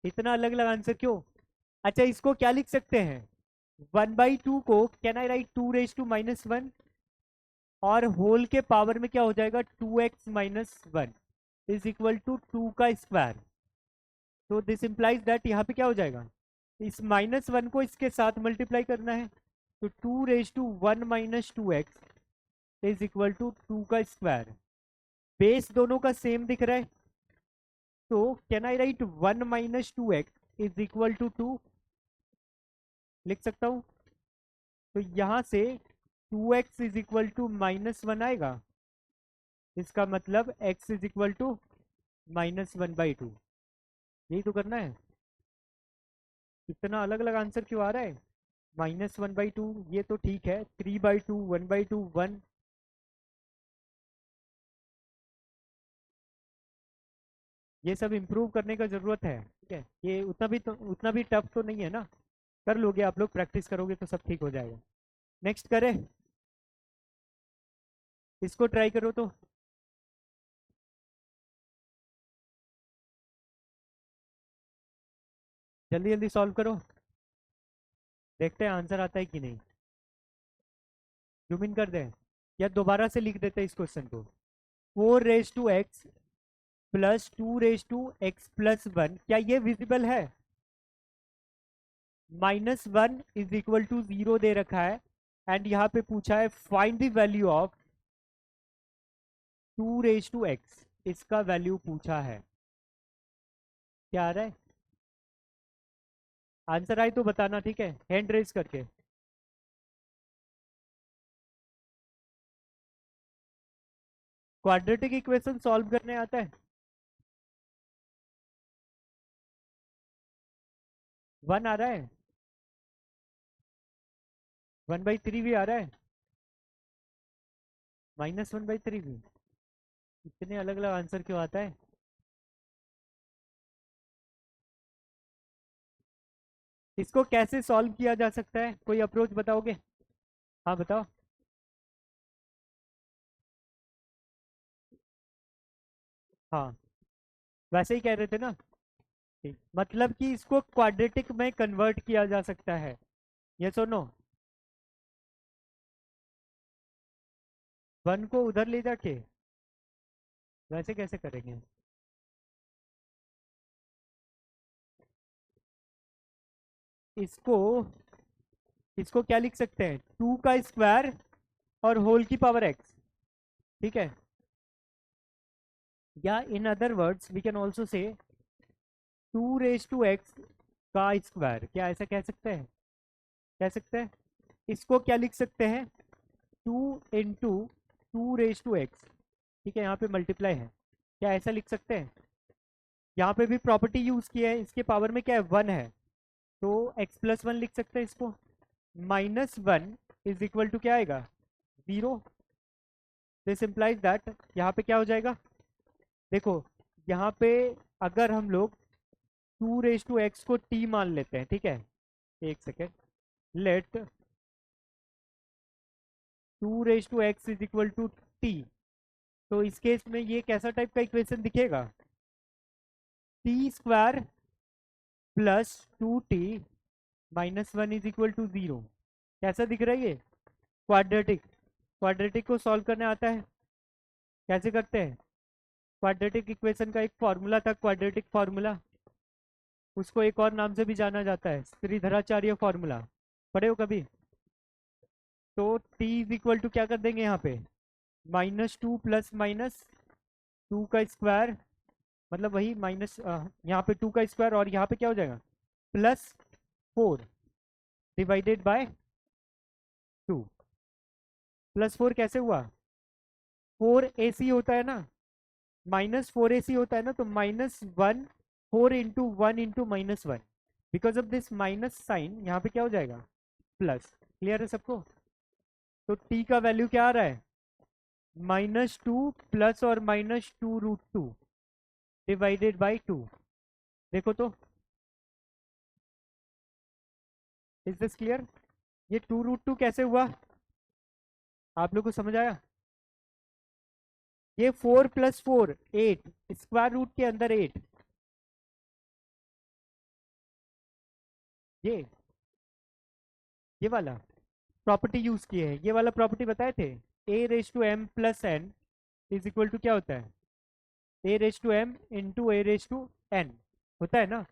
इतना अलग अलग आंसर क्यों? अच्छा, इसको क्या लिख सकते हैं, 1/2 को can I write 2 raise to -1, और होल के पावर में क्या हो जाएगा, 2x - 1 इज इक्वल टू 2 का स्क्वायर। तो दिस इंप्लाइज दैट यहाँ पे क्या हो जाएगा, इस -1 को इसके साथ मल्टीप्लाई करना है। तो 2 raise to 1 - 2x is equal to 2 का स्क्वायर। बेस दोनों का सेम दिख रहा है, तो can I write 1 - 2x is equal to 2, लिख सकता हूँ। तो यहाँ से 2x इज इक्वल टू -1 आएगा, इसका मतलब x इज इक्वल टू -1/2। यही तो करना है। इतना अलग अलग आंसर क्यों आ रहा है, -1/2 ये तो ठीक है, 3/2 1/2 1। ये सब इम्प्रूव करने का जरूरत है, ठीक है। ये उतना भी टफ तो नहीं है ना, कर लोगे आप लोग, प्रैक्टिस करोगे तो सब ठीक हो जाएगा। नेक्स्ट करें, इसको ट्राई करो तो। जल्दी जल्दी सॉल्व करो, देखते हैं आंसर आता है कि नहीं। जूम इन कर दें, या दोबारा से लिख देते हैं इस क्वेश्चन को। 4 raise to x plus 2 raise to x + 1, क्या ये विजिबल है? -1 इज इक्वल टू 0 दे रखा है, एंड यहाँ पे पूछा है find the value of 2 raise to x, इसका वैल्यू पूछा है। क्या आ रहा है, आंसर आए तो बताना, ठीक है, हैंड रेज करके। क्वाड्रेटिक इक्वेशन सॉल्व करने आता है? 1 आ रहा है, 1/3 भी आ रहा है, -1/3 भी। इतने अलग अलग आंसर क्यों आता है? इसको कैसे सॉल्व किया जा सकता है, कोई अप्रोच बताओगे? हाँ बताओ। हाँ, वैसे ही कह रहे थे ना। ठीक, मतलब कि इसको क्वाड्रेटिक में कन्वर्ट किया जा सकता है, यस और नो? वन को उधर ले जाके वैसे कैसे करेंगे? इसको इसको क्या लिख सकते हैं, 2 का स्क्वायर और होल की पावर एक्स, ठीक है। या in other words we can also say 2 raise to x का स्क्वायर, क्या ऐसा कह सकते हैं? कह सकते हैं। इसको क्या लिख सकते हैं, 2 इंटू 2 रेज टू एक्स, ठीक है, यहाँ पे मल्टीप्लाई है, क्या ऐसा लिख सकते हैं? यहाँ पे भी प्रॉपर्टी यूज की है, इसके पावर में क्या है, 1 है, तो x+1 लिख सकते हैं इसको। -1 इज इक्वल टू क्या आएगा, 0। दिस इम्प्लाइज दैट यहाँ पे क्या हो जाएगा, देखो यहाँ पे अगर हम लोग 2 रेज टू एक्स को t मान लेते हैं, ठीक है, एक second, let 2 raise to x is equal to T, तो इस केस में ये कैसा टाइप का इक्वेशन दिखेगा, t² plus 2t -1 is equal to 0। कैसा दिख रहा है ये, क्वाड्रेटिक। क्वाड्रेटिक को सॉल्व करने आता है, कैसे करते हैं? क्वाड्रेटिक इक्वेशन का एक फॉर्मूला था, क्वाड्रेटिक फॉर्मूला, उसको एक और नाम से भी जाना जाता है, श्रीधराचार्य फॉर्मूला, पढ़े हो कभी? तो t इज इक्वल टू क्या कर देंगे यहाँ पे, -2 प्लस -2 का स्क्वायर, मतलब वही माइनस, यहाँ पे 2 का स्क्वायर और यहाँ पे क्या हो जाएगा, +4 डिवाइडेड बाय 2। +4 कैसे हुआ, 4ac होता है ना, -4ac होता है ना, तो -1 4 into 1 because of this minus sign यहाँ पे क्या हो जाएगा, प्लस। क्लियर है सबको? तो t का वैल्यू क्या आ रहा है, -2 प्लस और -2√2 डिवाइडेड बाई 2। देखो तो, इज दिस क्लियर? ये 2√2 कैसे हुआ, आप लोग को समझ आया? ये 4 + 4 8, स्क्वायर रूट के अंदर 8, ये वाला प्रॉपर्टी यूज किए हैं, ये वाला प्रॉपर्टी बताए थे, a⁻m+n इज इक्वल टू क्या होता है, a⁻m इंटू a⁻n होता है ना,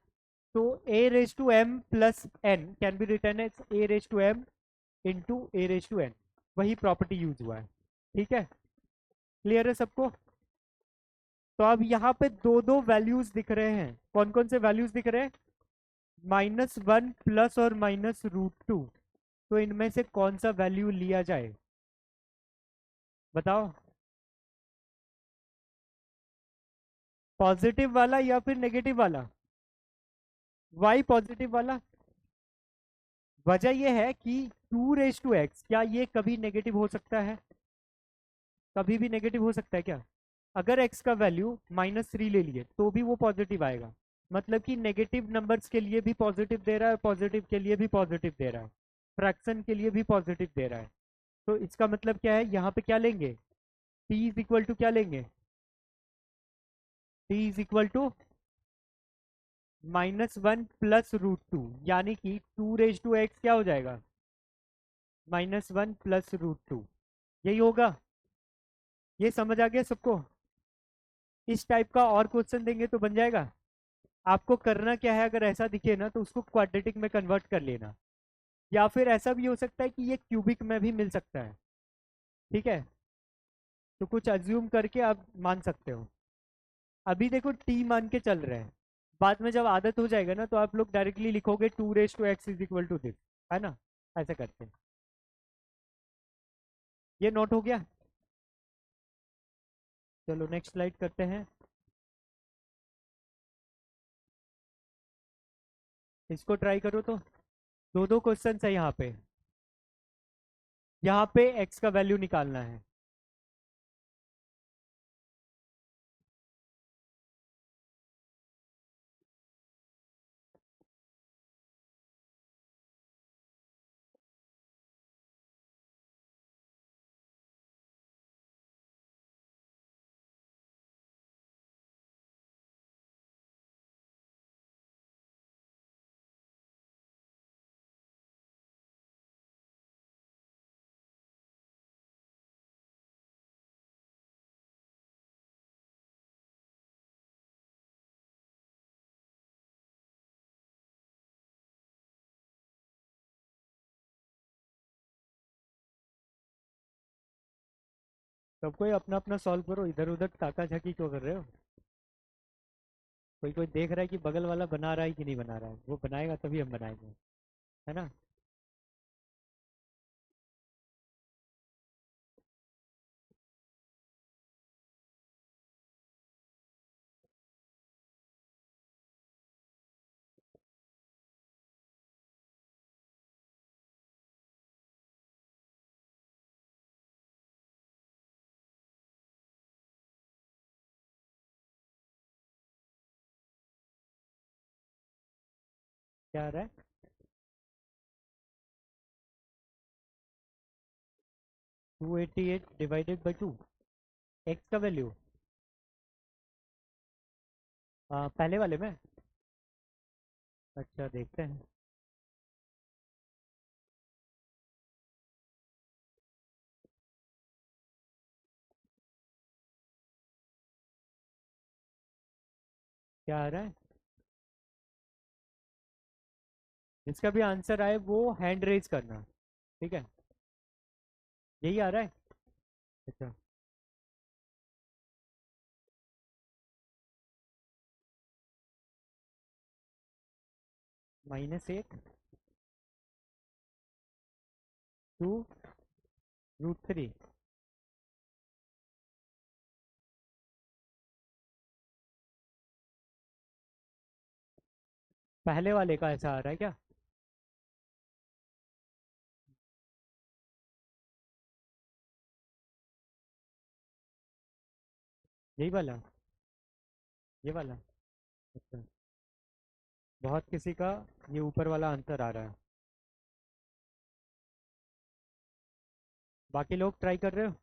तो a⁻m+n can be written as a⁻m into a⁻n, वही प्रॉपर्टी यूज हुआ है, ठीक है। क्लियर है सबको? तो अब यहाँ पे दो दो वैल्यूज दिख रहे हैं, कौन कौन से वैल्यूज दिख रहे हैं, -1 प्लस और -√2, तो इनमें से कौन सा वैल्यू लिया जाए, बताओ, पॉजिटिव वाला या फिर नेगेटिव वाला? वाई पॉजिटिव वाला? वजह यह है कि 2 रेज टू एक्स, क्या ये कभी नेगेटिव हो सकता है, कभी भी नेगेटिव हो सकता है क्या? अगर x का वैल्यू -3 ले लिए तो भी वो पॉजिटिव आएगा, मतलब कि नेगेटिव नंबर्स के लिए भी पॉजिटिव दे रहा है, पॉजिटिव के लिए भी पॉजिटिव दे रहा है, फ्रैक्शन के लिए भी पॉजिटिव दे रहा है। तो इसका मतलब क्या है, यहाँ पे क्या लेंगे, t इज इक्वल टू क्या लेंगे, t इज इक्वल टू -1 +√2, यानी कि 2 रेज टू एक्स क्या हो जाएगा, -1 +√2, यही होगा। ये समझ आ गया सबको? इस टाइप का और क्वेश्चन देंगे तो बन जाएगा। आपको करना क्या है, अगर ऐसा दिखे ना तो उसको क्वाड्रेटिक में कन्वर्ट कर लेना, या फिर ऐसा भी हो सकता है कि ये क्यूबिक में भी मिल सकता है, ठीक है, तो कुछ अज्यूम करके आप मान सकते हो। अभी देखो टी मान के चल रहे हैं, बाद में जब आदत हो जाएगा ना तो आप लोग डायरेक्टली लिखोगे 2 raise to x is equal to this, है ना, ऐसा करते हैं। ये नोट हो गया? चलो नेक्स्ट स्लाइड करते हैं, इसको ट्राई करो तो। दो दो क्वेश्चन है यहाँ पे, यहाँ पे एक्स का वैल्यू निकालना है। सबको अपना अपना सॉल्व करो, इधर उधर ताका झाकी क्यों कर रहे हो? कोई कोई देख रहा है कि बगल वाला बना रहा है कि नहीं बना रहा है, वो बनाएगा तभी हम बनाएंगे, है ना? क्या आ रहा है? 288 डिवाइडेड बाई 2, एक्स का वैल्यू पहले वाले में। अच्छा देखते हैं। क्या आ रहा है? जिसका भी आंसर आए वो हैंड रेज करना, ठीक है? यही आ रहा है? अच्छा। -8 2√3। पहले वाले का ऐसा आ रहा है क्या? यही वाला? ये वाला? अच्छा। बहुत किसी का ये ऊपर वाला आंसर आ रहा है। बाकी लोग ट्राई कर रहे हो?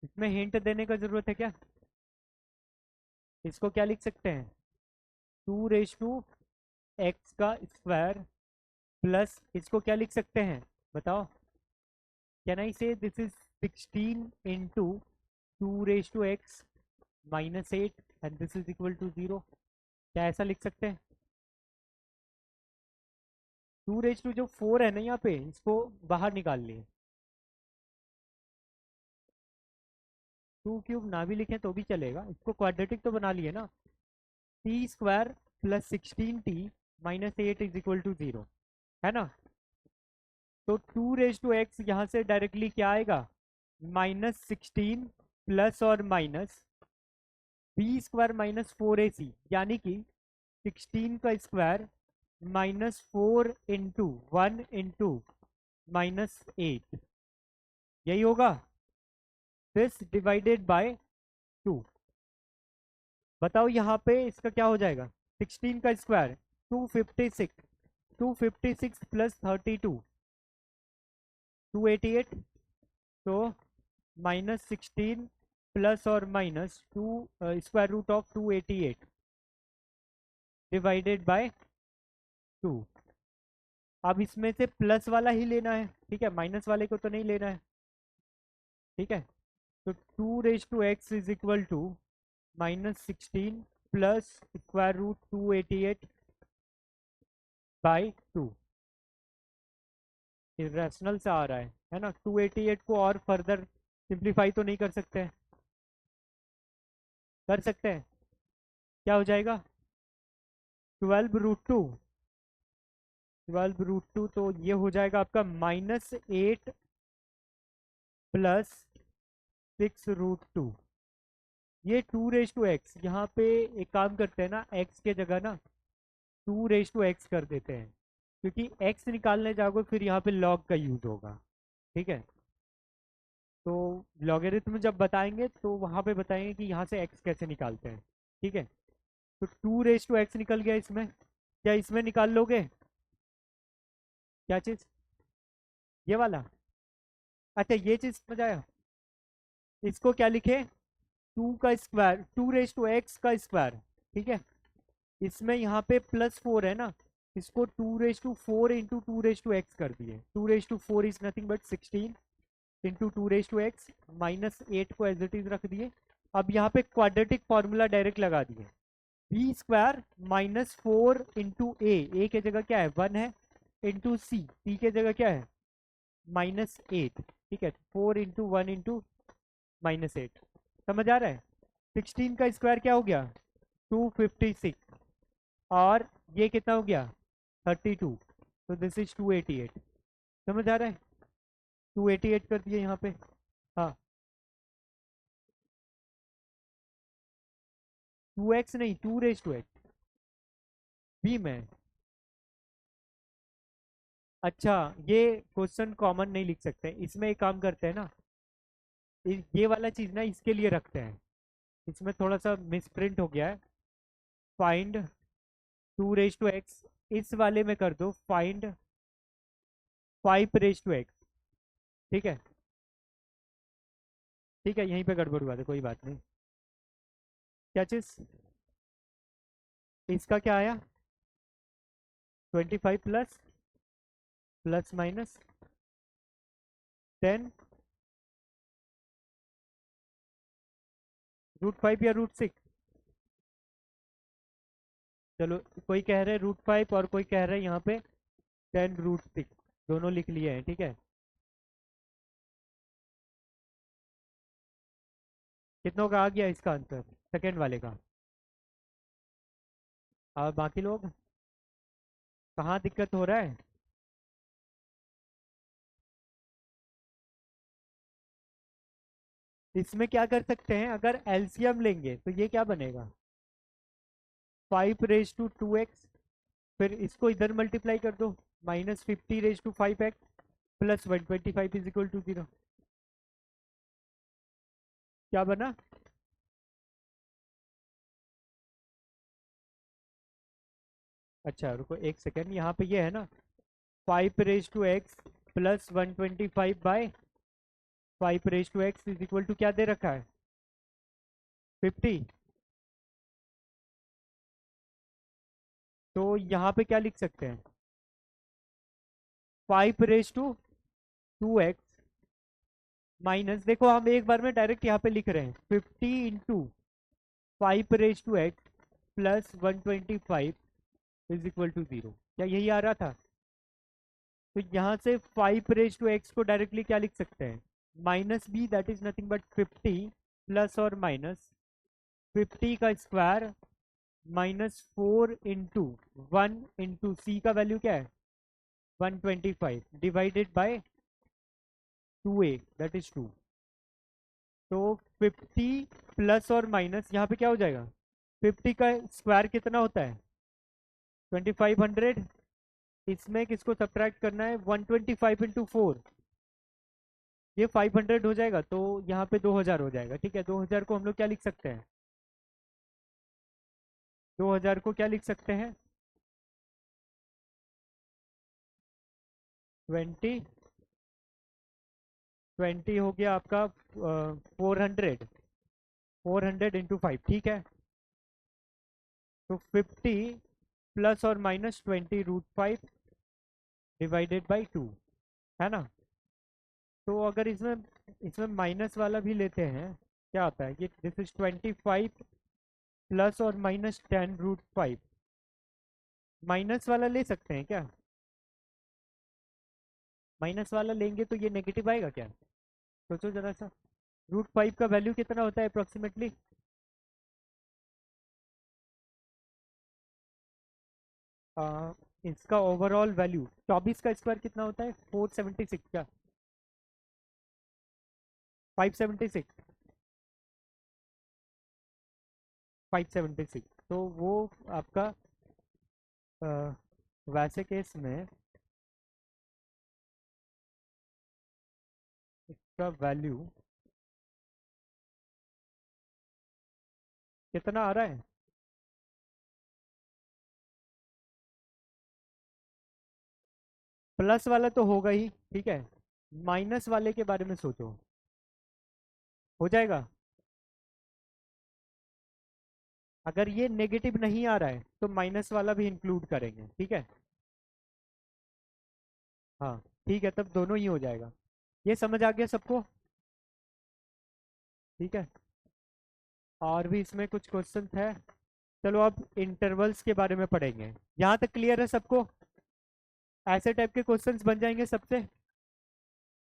इसमें हिंट देने का जरूरत है क्या? इसको क्या लिख सकते हैं? 2 रेश टू एक्स का स्क्वायर प्लस इसको क्या लिख सकते हैं? बताओ। कैन आई से this is 16 into 2 raise to x -8 and this is equal to 0? क्या ऐसा लिख सकते हैं? 2 रेश टू जो 4 है ना यहाँ पे, इसको बाहर निकाल लिए। 2 क्यूब ना भी लिखें तो भी चलेगा, इसको क्वाड्रेटिक तो बना लिए ना। t² plus 16t - 8 is equal to 0, है ना? तो 2 रेश टू एक्स यहाँ से डायरेक्टली क्या आएगा? -16 प्लस और माइनस b² -4ac, यानी कि 16 का स्क्वायर -4 into 1 into -8, यही होगा। This divided by 2। बताओ यहाँ पे इसका क्या हो जाएगा? 16 का स्क्वायर 256, 256 प्लस 32 288। तो -16 प्लस और minus 2 square root of 288 divided by 2। अब इसमें से प्लस वाला ही लेना है, ठीक है? माइनस वाले को तो नहीं लेना है, ठीक है? तो 2 raise to x is equal to -16 plus square root 288 by 2। Irrational से आ रहा है ना? 288 को और फर्दर सिंप्लीफाई तो नहीं कर सकते हैं? कर सकते हैं। क्या हो जाएगा? 12√2, 12√2 तो ये हो जाएगा आपका -8 प्लस 6√2। ये 2 रेश टू एक्स, यहाँ पे एक काम करते हैं ना, एक्स के जगह ना 2 रेश टू एक्स कर देते हैं, क्योंकि एक्स निकालने जाओगे फिर यहाँ पे लॉग का यूज होगा, ठीक है? तो लॉगरिथम जब बताएंगे तो वहाँ पे बताएंगे कि यहाँ से एक्स कैसे निकालते हैं, ठीक है? तो 2 रेश टू एक्स निकल गया इसमें। क्या इसमें निकाल लोगे? क्या चीज? ये वाला? अच्छा ये चीज समझ आया। इसको क्या लिखे? 2 का स्क्वायर, 2 रेश टू एक्स का स्क्वायर, ठीक है? इसमें यहाँ पे +4 है ना, इसको 2 raise to 4 into 2 raise to x कर दिए। 2 raise to 4 is nothing but 16 into 2 raise to x, -8 को एज इट इज रख दिए। अब यहाँ पे क्वाड्रेटिक फॉर्मूला डायरेक्ट लगा दिए। बी स्क्वायर माइनस 4 इंटू ए की जगह क्या है 1 है, इंटू सी की जगह क्या है -8। ठीक है, 4 इंटू 1 इंटू -8। समझ आ रहा है? 16 का स्क्वायर क्या हो गया 256, और ये कितना हो गया 32, तो दिस इज 288। समझ आ रहा है? 288 कर दिए यहाँ पे। हाँ, 2x नहीं, 2 रेज टू एक्स बी में। अच्छा, ये क्वेश्चन कॉमन नहीं लिख सकते, इसमें एक काम करते हैं ना, ये वाला चीज ना इसके लिए रखते हैं। इसमें थोड़ा सा मिसप्रिंट हो गया है। फाइंड 2 रेज टू एक्स, इस वाले में कर दो फाइंड 5 रेज टू एक्स। ठीक है, ठीक है, यहीं पे गड़बड़ हुआ था, कोई बात नहीं। क्या चीज, इसका क्या आया 25 प्लस प्लस माइनस 10 √5 या √6। चलो, कोई कह रहे हैं √5 और कोई कह रहे हैं यहाँ पे 10 √6, दोनों लिख लिए हैं। ठीक है, कितनों का आ गया इसका आंसर सेकेंड वाले का? और बाकी लोग कहाँ दिक्कत हो रहा है? इसमें क्या कर सकते हैं, अगर एलसीएम लेंगे तो ये क्या बनेगा 5 रेज टू 2x, फिर इसको इधर मल्टीप्लाई कर दो -50 raise to 5x plus 125 is equal to 0। क्या बना? अच्छा रुको एक सेकेंड, यहाँ पे ये है ना 5 raise to x plus 125/5 raise to x is equal to क्या दे रखा है 50। तो यहाँ पे क्या लिख सकते हैं 5 रेज टू 2x माइनस, देखो हम एक बार में डायरेक्ट यहाँ पे लिख रहे हैं 50 into 5 raise to x plus 125 is equal to 0। क्या यही आ रहा था? तो यहाँ से 5 रेज टू x को डायरेक्टली क्या लिख सकते हैं -b, that is nothing but 50 plus और माइनस 50 का स्क्वायर -4 इंटू 1 इंटू सी का वैल्यू क्या है 125 divided by 2a that is 2। तो 50 प्लस और माइनस यहाँ पे क्या हो जाएगा 50 का स्क्वायर कितना होता है 2500, इसमें किसको सब्ट्रैक्ट करना है 125 इंटू 4, ये 500 हो जाएगा, तो यहाँ पे 2000 हो जाएगा। ठीक है, 2000 को हम लोग क्या लिख सकते हैं 2000 को क्या लिख सकते हैं 20 20 हो गया आपका 400 इंटू 5। ठीक है, तो 50 प्लस और माइनस 20 √5 डिवाइडेड बाई 2, है ना? तो अगर इसमें इसमें माइनस वाला भी लेते हैं, क्या आता है ये दिस इज 25 प्लस और माइनस 10 √5। माइनस वाला ले सकते हैं क्या? माइनस वाला लेंगे तो ये नेगेटिव आएगा क्या? सोचो जरा सा, √5 का वैल्यू कितना होता है अप्रोक्सीमेटली? इसका ओवरऑल वैल्यू 24 का स्क्वायर कितना होता है 476 क्या 576? 576, तो वो आपका अ, वैसे केस में इसका वैल्यू कितना आ रहा है प्लस वाला तो होगा ही। ठीक है, माइनस वाले के बारे में सोचो, हो जाएगा? अगर ये नेगेटिव नहीं आ रहा है तो माइनस वाला भी इंक्लूड करेंगे। ठीक है, हाँ ठीक है, तब दोनों ही हो जाएगा। ये समझ आ गया सबको? ठीक है, और भी इसमें कुछ क्वेश्चन है? चलो अब इंटरवल्स के बारे में पढ़ेंगे। यहाँ तक क्लियर है सबको? ऐसे टाइप के क्वेश्चंस बन जाएंगे सबसे।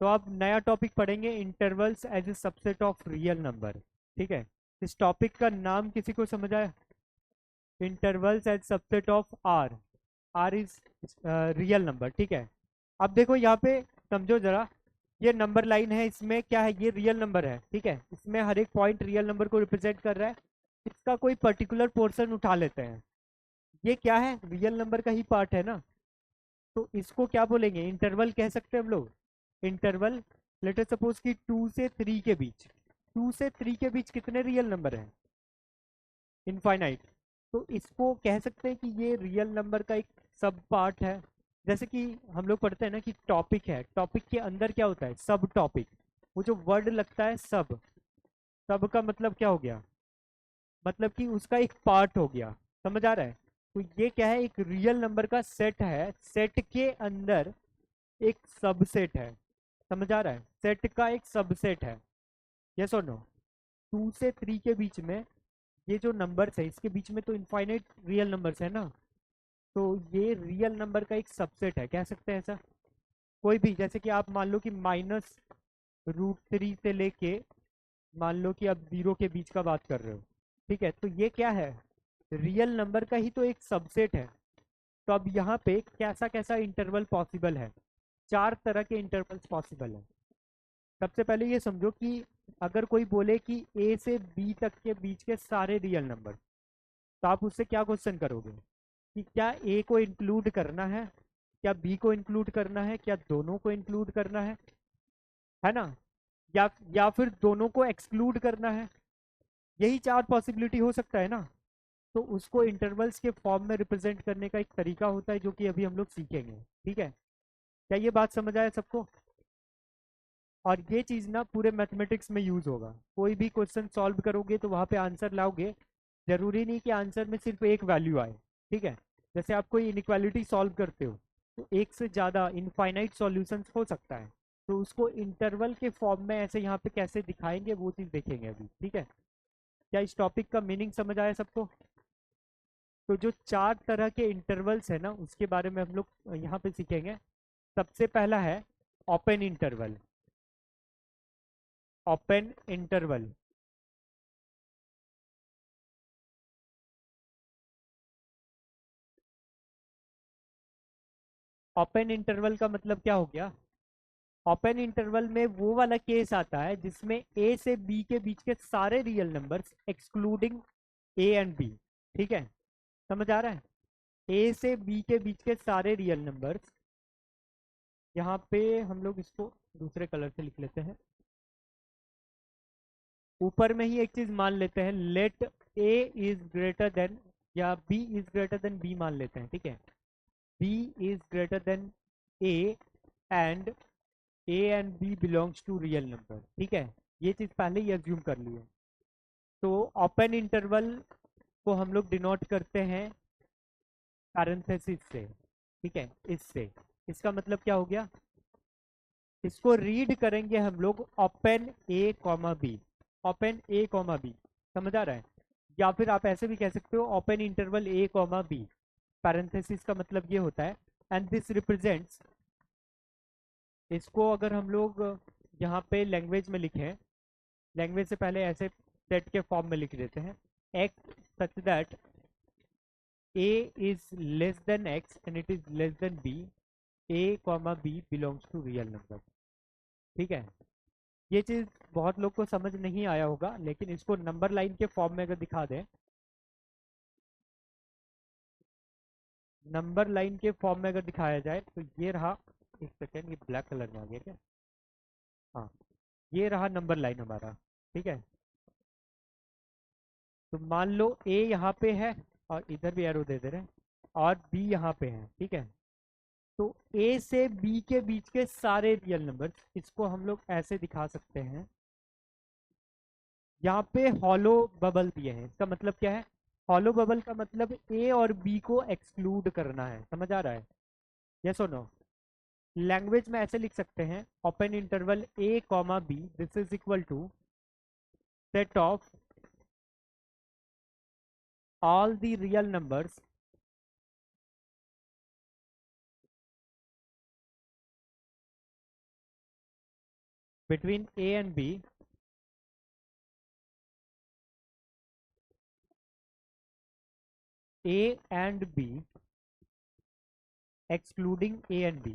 तो अब नया टॉपिक पढ़ेंगे, intervals as a subset of real number. ठीक है, इस टॉपिक का नाम किसी को समझ आया? Intervals as subset of R. R is real number. ठीक है, अब देखो यहाँ पे समझो जरा, ये नंबर लाइन है, इसमें क्या है, ये रियल नंबर है। ठीक है, इसमें हर एक पॉइंट रियल नंबर को रिप्रेजेंट कर रहा है। इसका कोई पर्टिकुलर पोर्शन उठा लेते हैं, ये क्या है, रियल नंबर का ही पार्ट है ना, तो इसको क्या बोलेंगे, इंटरवल कह सकते हैं हम लोग। इंटरवल, लेट अस सपोज कि 2 से 3 के बीच, 2 से 3 के बीच कितने रियल नंबर हैं? इनफाइनाइट। तो इसको कह सकते हैं कि ये रियल नंबर का एक सब पार्ट है। जैसे कि हम लोग पढ़ते हैं ना कि टॉपिक है, टॉपिक के अंदर क्या होता है, सब टॉपिक। वो जो वर्ड लगता है सब, सब का मतलब क्या हो गया, मतलब कि उसका एक पार्ट हो गया। समझ आ रहा है? तो ये क्या है, एक रियल नंबर का सेट है, सेट के अंदर एक सबसेट है। समझ आ रहा है? सेट का एक सबसेट है। यस और नो? 2 से 3 के बीच में ये जो नंबर्स है, इसके बीच में तो इनफाइनाइट रियल नंबर्स है ना, तो ये रियल नंबर का एक सबसेट है, कह सकते हैं ऐसा। कोई भी, जैसे कि आप मान लो कि -√3 से लेके मान लो कि आप 0 के बीच का बात कर रहे हो। ठीक है, तो ये क्या है, रियल नंबर का ही तो एक सबसेट है। तो अब यहाँ पे कैसा कैसा इंटरवल पॉसिबल है, 4 तरह के इंटरवल्स पॉसिबल है। सबसे पहले ये समझो कि अगर कोई बोले कि ए से बी तक के बीच के सारे रियल नंबर, तो आप उससे क्या क्वेश्चन करोगे कि क्या ए को इंक्लूड करना है, क्या बी को इंक्लूड करना है, क्या दोनों को इंक्लूड करना है ना, या फिर दोनों को एक्सक्लूड करना है। यही 4 पॉसिबिलिटी हो सकता है ना। तो उसको इंटरवल्स के फॉर्म में रिप्रेजेंट करने का एक तरीका होता है, जो कि अभी हम लोग सीखेंगे। ठीक है, क्या ये बात समझ आया सबको? और ये चीज़ ना पूरे मैथमेटिक्स में यूज होगा। कोई भी क्वेश्चन सॉल्व करोगे तो वहाँ पे आंसर लाओगे, जरूरी नहीं कि आंसर में सिर्फ एक वैल्यू आए। ठीक है, जैसे आप कोई इनइक्वालिटी सॉल्व करते हो तो एक से ज़्यादा इनफाइनाइट सॉल्यूशंस हो सकता है, तो उसको इंटरवल के फॉर्म में ऐसे यहाँ पे कैसे दिखाएंगे वो चीज़ देखेंगे अभी। ठीक है, क्या इस टॉपिक का मीनिंग समझ आया सबको? तो जो 4 तरह के इंटरवल्स है ना, उसके बारे में हम लोग यहाँ पे सीखेंगे। सबसे पहला है open interval. Open interval, open interval का मतलब क्या हो गया, ओपन इंटरवल में वो वाला केस आता है जिसमें ए से बी के बीच के सारे real numbers excluding a and b. ठीक है, समझ आ रहा है? ए से बी के बीच के सारे रियल नंबर्स, यहाँ पे हम लोग इसको दूसरे कलर से लिख लेते हैं। ऊपर में ही एक चीज मान लेते हैं, let a is greater than, या b is greater than b मान लेते हैं। ठीक है, b is greater than a and a and b belongs to real number. ठीक है, ये चीज पहले ही एज्यूम कर ली है। तो ओपन इंटरवल को हम लोग डिनोट करते हैं पैरेंथेसिस से। ठीक है, इससे, इसका मतलब क्या हो गया, इसको रीड करेंगे हम लोग ओपन ए कॉमा बी, ओपन ए कॉमा बी। समझ आ रहा है? या फिर आप ऐसे भी कह सकते हो open interval a comma B, parenthesis का मतलब ये होता है एंड दिस रिप्रेजेंट्स, इसको अगर हम लोग यहाँ पे लैंग्वेज में लिखें, लैंग्वेज से पहले ऐसे सेट के फॉर्म में लिख देते हैं, x such that a is less than x and it is less than b, a comma b belongs to real number। ठीक है, ये चीज बहुत लोग को समझ नहीं आया होगा, लेकिन इसको नंबर लाइन के फॉर्म में अगर दिखा दें, नंबर लाइन के फॉर्म में अगर दिखाया जाए तो ये रहा, एक सेकेंड, ये ब्लैक कलर में आ गया क्या, हाँ, ये रहा नंबर लाइन हमारा। ठीक है, तो मान लो ए यहाँ पे है और इधर भी एरो दे दे रहे हैं, और बी यहाँ पे है। ठीक है, तो ए से बी के बीच के सारे रियल नंबर, इसको हम लोग ऐसे दिखा सकते हैं, यहाँ पे हॉलो बबल दिए हैं। इसका मतलब क्या है, हॉलो बबल का मतलब ए और बी को एक्सक्लूड करना है। समझ आ रहा है? यस और नो? लैंग्वेज में ऐसे लिख सकते हैं, open interval a comma b, this is equal to set of all the real numbers between a and b excluding a and b.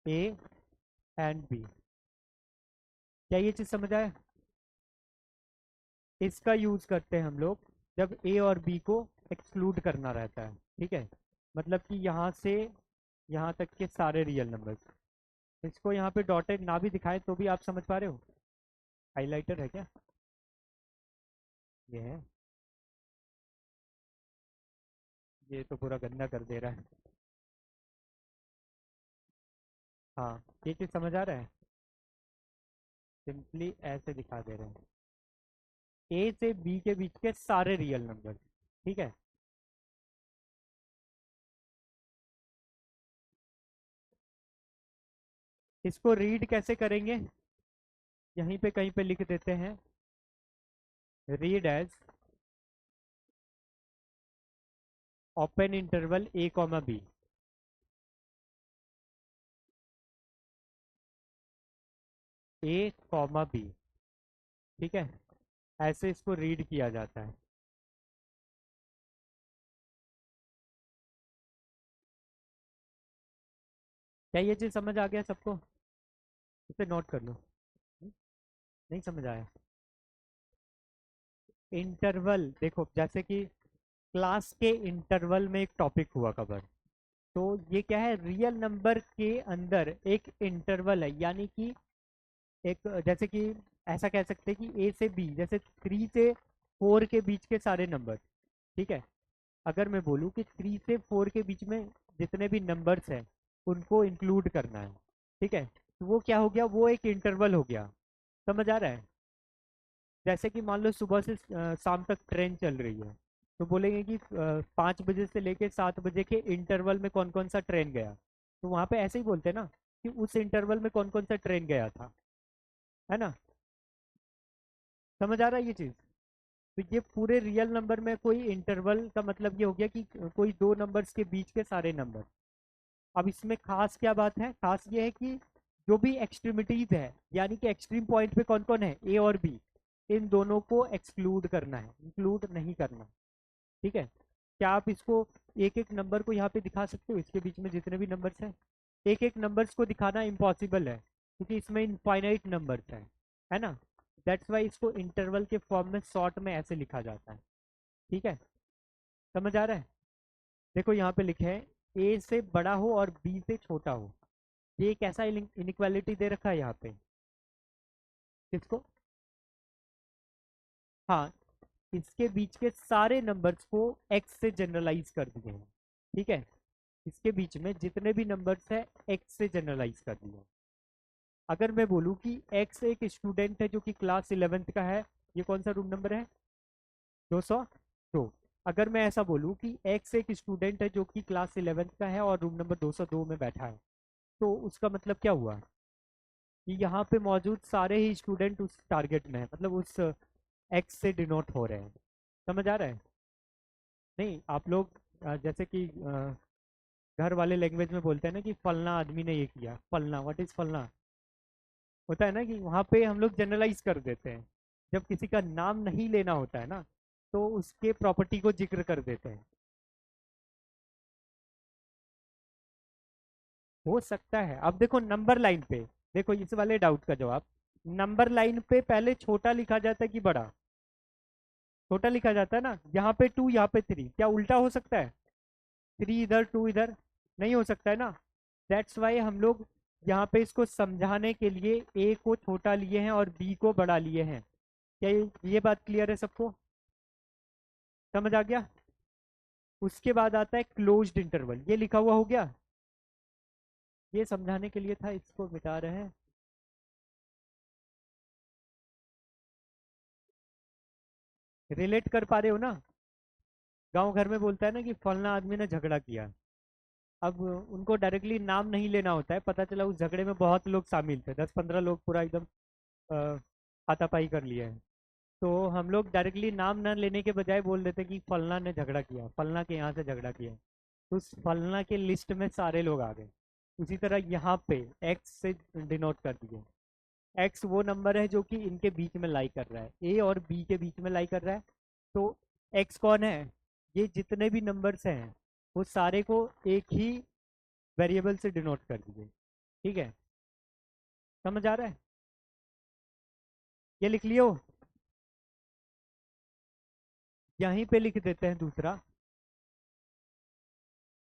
a and b, क्या ये चीज समझ आया? इसका यूज करते हैं हम लोग जब ए और बी को एक्सक्लूड करना रहता है, ठीक है। मतलब कि यहाँ से यहाँ तक के सारे रियल नंबर्स। इसको यहाँ पे डॉटेड ना भी दिखाए तो भी आप समझ पा रहे हो? हाइलाइटर है क्या? ये है, ये तो पूरा गंदा कर दे रहा है। हाँ, ये चीज समझ आ रहा है? सिंपली ऐसे दिखा दे रहे हैं, ए से बी के बीच के सारे रियल नंबर, ठीक है। इसको रीड कैसे करेंगे? यहीं पे कहीं पे लिख देते हैं, read as open interval a comma B. A comma b, ठीक है, ऐसे इसको रीड किया जाता है। क्या ये चीज समझ आ गया सबको? इसे नोट कर लो। नहीं समझ आया? इंटरवल देखो, जैसे कि क्लास के इंटरवल में एक टॉपिक हुआ कवर, तो ये क्या है, रियल नंबर के अंदर एक इंटरवल है, यानी कि एक, जैसे कि ऐसा कह सकते हैं कि ए से बी, जैसे 3 से 4 के बीच के सारे नंबर, ठीक है। अगर मैं बोलूँ कि 3 से 4 के बीच में जितने भी नंबर्स हैं उनको इंक्लूड करना है, ठीक है, तो वो क्या हो गया, वो एक इंटरवल हो गया। समझ आ रहा है? जैसे कि मान लो सुबह से शाम तक ट्रेन चल रही है, तो बोलेंगे कि 5 बजे से लेके 7 बजे के इंटरवल में कौन कौन सा ट्रेन गया, तो वहाँ पे ऐसे ही बोलते हैं ना कि उस इंटरवल में कौन कौन सा ट्रेन गया था, है ना? समझ आ रहा है ये चीज़? तो ये पूरे रियल नंबर में कोई इंटरवल का मतलब ये हो गया कि कोई दो नंबर्स के बीच के सारे नंबर। अब इसमें खास क्या बात है, खास ये है कि जो भी एक्सट्रीमिटीज है, यानी कि एक्सट्रीम पॉइंट पे कौन कौन है, ए और बी, इन दोनों को एक्सक्लूड करना है, इंक्लूड नहीं करना, ठीक है। क्या आप इसको एक एक नंबर को यहाँ पे दिखा सकते हो, इसके बीच में जितने भी नंबर्स हैं? एक एक नंबर्स को दिखाना इम्पॉसिबल है, क्योंकि इसमें इनफाइनाइट नंबर्स है ना। दैट्स वाई इसको इंटरवल के फॉर्म में शॉर्ट में ऐसे लिखा जाता है, ठीक है। समझ आ रहा है? देखो यहाँ पे लिखे है, ए से बड़ा हो और बी से छोटा हो। ये एक ऐसा इनइक्वालिटी दे रखा है यहाँ पे। किसको? हाँ, इसके बीच के सारे नंबर्स को एक्स से जनरलाइज कर दिए हैं, ठीक है। इसके बीच में जितने भी नंबर्स हैं एक्स से जनरलाइज कर दिए हैं। अगर मैं बोलूँ कि एक्स एक स्टूडेंट है जो कि क्लास 11th का है, ये कौन सा रूम नंबर है? 202। अगर मैं ऐसा बोलूँ कि एक्स एक स्टूडेंट है जो कि क्लास 11th का है और रूम नंबर 202 में बैठा है, तो उसका मतलब क्या हुआ कि यहाँ पे मौजूद सारे ही स्टूडेंट उस टारगेट में है, मतलब उस एक्स से डिनोट हो रहे हैं। समझ आ रहा है? नहीं, आप लोग जैसे कि घर वाले लैंग्वेज में बोलते हैं ना कि फलना आदमी ने ये किया, फलना, व्हाट इज फलना, होता है ना कि वहाँ पे हम लोग जनरलाइज कर देते हैं। जब किसी का नाम नहीं लेना होता है ना, तो उसके प्रॉपर्टी को जिक्र कर देते हैं। हो सकता है। अब देखो नंबर लाइन पे, देखो इस वाले डाउट का जवाब, नंबर लाइन पे पहले छोटा लिखा जाता है कि बड़ा? छोटा लिखा जाता है ना। यहाँ पे 2, यहाँ पे 3, क्या उल्टा हो सकता है? 3 इधर 2 इधर, नहीं हो सकता है ना। दैट्स वाई हम लोग यहाँ पे इसको समझाने के लिए ए को छोटा लिए हैं और बी को बड़ा लिए हैं। क्या ये बात क्लियर है सबको? समझ आ गया? उसके बाद आता है क्लोज्ड इंटरवल, ये लिखा हुआ हो गया, ये समझाने के लिए था, इसको मिटा रहे हैं। रिलेट कर पा रहे हो ना? गांव घर में बोलता है ना कि फलना आदमी ने झगड़ा किया। अब उनको डायरेक्टली नाम नहीं लेना होता है, पता चला उस झगड़े में बहुत लोग शामिल थे, 10-15 लोग पूरा एकदम हाथापाई कर लिया है। तो हम लोग डायरेक्टली नाम ना लेने के बजाय बोल देते कि फलना ने झगड़ा किया, फलना के यहाँ से झगड़ा किया। तो उस फलना के लिस्ट में सारे लोग आ गए। उसी तरह यहाँ पे एक्स से डिनोट कर दिए। एक्स वो नंबर है जो कि इनके बीच में लाई कर रहा है, ए और बी के बीच में लाई कर रहा है। तो एक्स कौन है? ये जितने भी नंबर्स हैं वो सारे को एक ही वेरिएबल से डिनोट कर दिए। ठीक है, समझ आ रहा है? ये लिख लियो। यहीं पे लिख देते हैं दूसरा,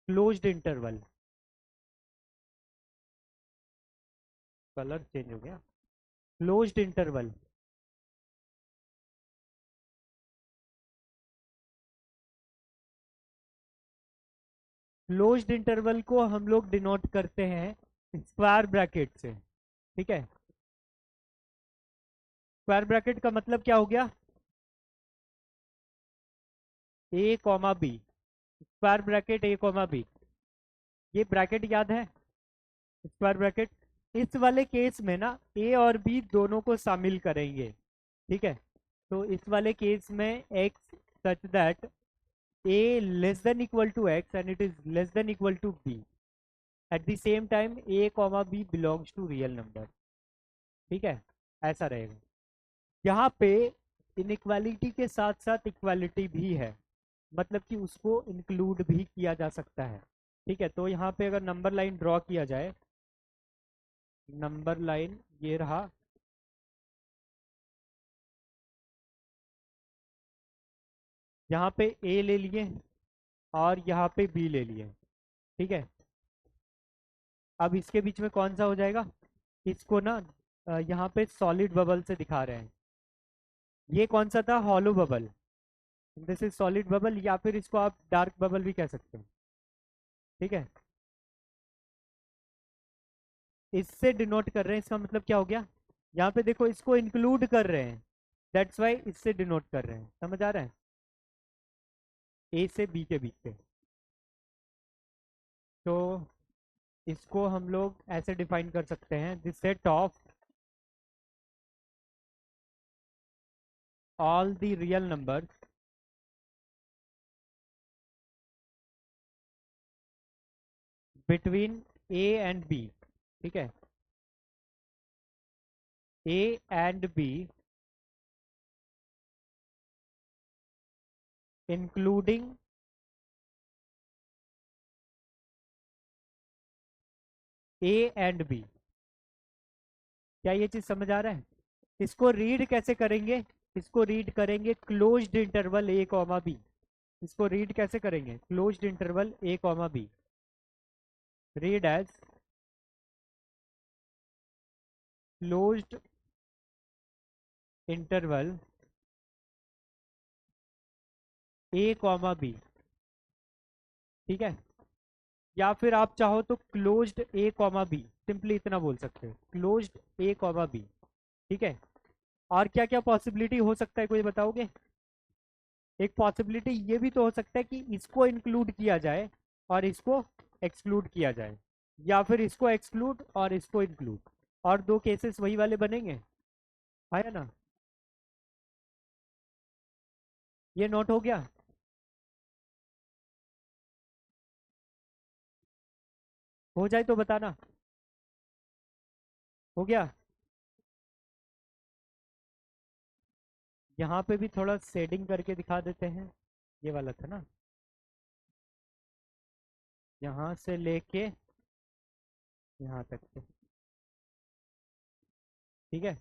क्लोज्ड इंटरवल। कलर चेंज हो गया। Closed interval. क्लोज्ड इंटरवल को हम लोग डिनोट करते हैं स्क्वायर ब्रैकेट से। ठीक है, स्क्वायर ब्रैकेट का मतलब क्या हो गया? ए कॉमा बी, स्क्वायर ब्रैकेट ए कॉमा बी। ये ब्रैकेट याद है? Square bracket. इस वाले केस में ना ए और बी दोनों को शामिल करेंगे। ठीक है, तो इस वाले केस में x such that a less than equal to x and it is less than equal to b. At the same time a comma b belongs to real number. ठीक है, ऐसा रहेगा। यहाँ पे इनइक्वालिटी के साथ साथ इक्वालिटी भी है, मतलब कि उसको इंक्लूड भी किया जा सकता है। ठीक है, तो यहाँ पे अगर नंबर लाइन ड्रॉ किया जाए, नंबर लाइन ये रहा। यहाँ पे ए ले लिए और यहाँ पे बी ले लिए। ठीक है, अब इसके बीच में कौन सा हो जाएगा? इसको ना यहाँ पे सॉलिड बबल से दिखा रहे हैं। ये कौन सा था? Hollow bubble. This is solid bubble, या फिर इसको आप डार्क बबल भी कह सकते हैं। ठीक है, इससे डिनोट कर रहे हैं, इसका मतलब क्या हो गया? यहाँ पे देखो इसको इंक्लूड कर रहे हैं, दैट्स वाई इससे डिनोट कर रहे हैं। समझ आ रहा है? ए से बी के बीच पे। तो इसको हम लोग ऐसे डिफाइन कर सकते हैं, the set of all the real number between a and b. ठीक है, a and b including a and b. क्या ये चीज समझ आ रहा है? इसको रीड कैसे करेंगे? इसको रीड करेंगे closed interval a comma b. इसको रीड कैसे करेंगे? Closed interval a comma b, read as closed interval a comma b. ठीक है, या फिर आप चाहो तो closed a comma b, simply इतना बोल सकते हैं, क्लोज्ड ए कॉमा बी। ठीक है, और क्या क्या पॉसिबिलिटी हो सकता है, कोई बताओगे? एक पॉसिबिलिटी ये भी तो हो सकता है कि इसको इंक्लूड किया जाए और इसको एक्सक्लूड किया जाए, या फिर इसको एक्सक्लूड और इसको इंक्लूड। और दो केसेस वही वाले बनेंगे, है ना? ये नोट हो गया? हो जाए तो बताना। हो गया? यहाँ पे भी थोड़ा शेडिंग करके दिखा देते हैं। ये वाला था ना, यहाँ से लेके यहाँ तक के। ठीक है,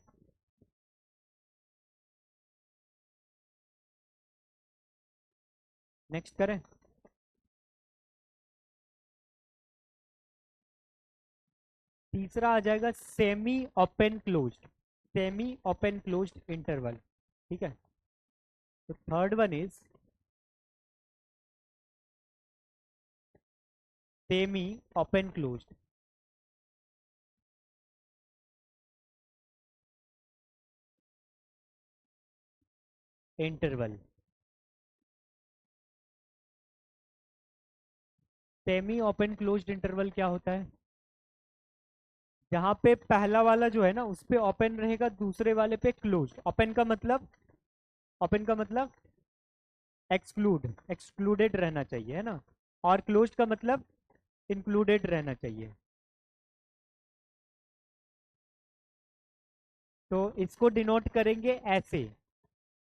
नेक्स्ट करें। तीसरा आ जाएगा semi open closed, semi open closed interval. ठीक है, तो third one is semi open closed interval. Semi open closed interval क्या होता है? यहाँ पे पहला वाला जो है ना उस पे ओपन रहेगा, दूसरे वाले पे क्लोज। ओपन का मतलब एक्सक्लूडेड रहना चाहिए, है ना। और क्लोज का मतलब इंक्लूडेड रहना चाहिए। तो इसको डिनोट करेंगे ऐसे,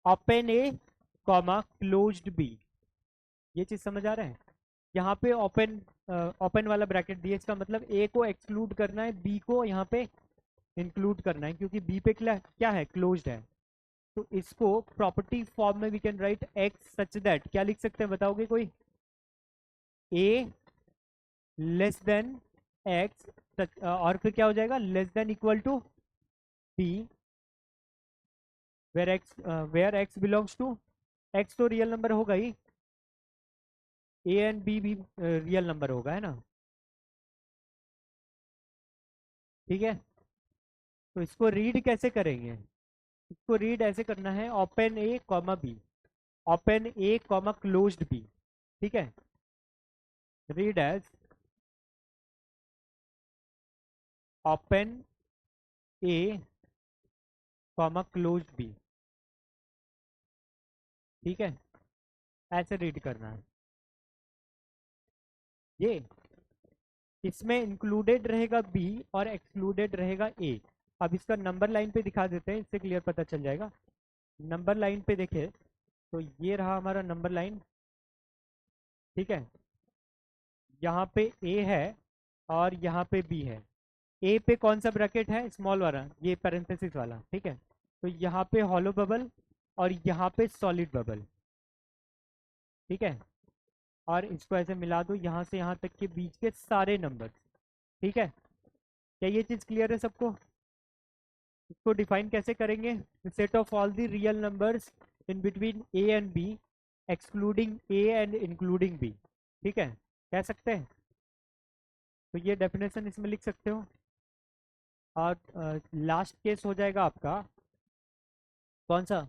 ओपन ए कॉमा क्लोज्ड बी। ये चीज समझ आ रहा है। यहाँ पे ओपन वाला ब्रैकेट दिए, इसका मतलब ए को एक्सक्लूड करना है, बी को यहाँ पे इंक्लूड करना है, क्योंकि बी पे क्या है, क्लोज्ड है। तो इसको प्रॉपर्टी फॉर्म में we can write x such that, क्या लिख सकते हैं बताओगे कोई? ए लेस देन एक्स, और फिर क्या हो जाएगा, less than equal to b, where x belongs to, x तो रियल नंबर होगा ही, ए एंड बी भी रियल नंबर होगा, है ना। ठीक है। तो इसको रीड कैसे करेंगे? इसको रीड ऐसे करना है, ओपन ए कॉमा बी, ओपन ए कॉमा क्लोज्ड बी। ठीक है। रीड एज ओपन ए कॉमा क्लोज्ड बी। ठीक है, ऐसे रीड करना है। ये इसमें इंक्लूडेड रहेगा बी और एक्सक्लूडेड रहेगा ए। अब इसका नंबर लाइन पे दिखा देते हैं, इससे क्लियर पता चल जाएगा। नंबर लाइन पे देखे तो ये रहा हमारा नंबर लाइन। ठीक है। यहाँ पे ए है और यहाँ पे बी है। ए पे कौन सा ब्रैकेट है, स्मॉल वाला, ये पैरेंथेसिस वाला। ठीक है। तो यहाँ पे हॉलो बबल और यहाँ पे सॉलिड बबल। ठीक है। और इसको ऐसे मिला दो यहाँ से यहाँ तक के बीच के सारे नंबर। ठीक है। क्या ये चीज क्लियर है सबको? इसको डिफाइन कैसे करेंगे? Set of all the real numbers in between a and b, excluding a and including b. ठीक है, कह सकते हैं। तो ये डेफिनेशन इसमें लिख सकते हो। और लास्ट केस हो जाएगा आपका कौन सा,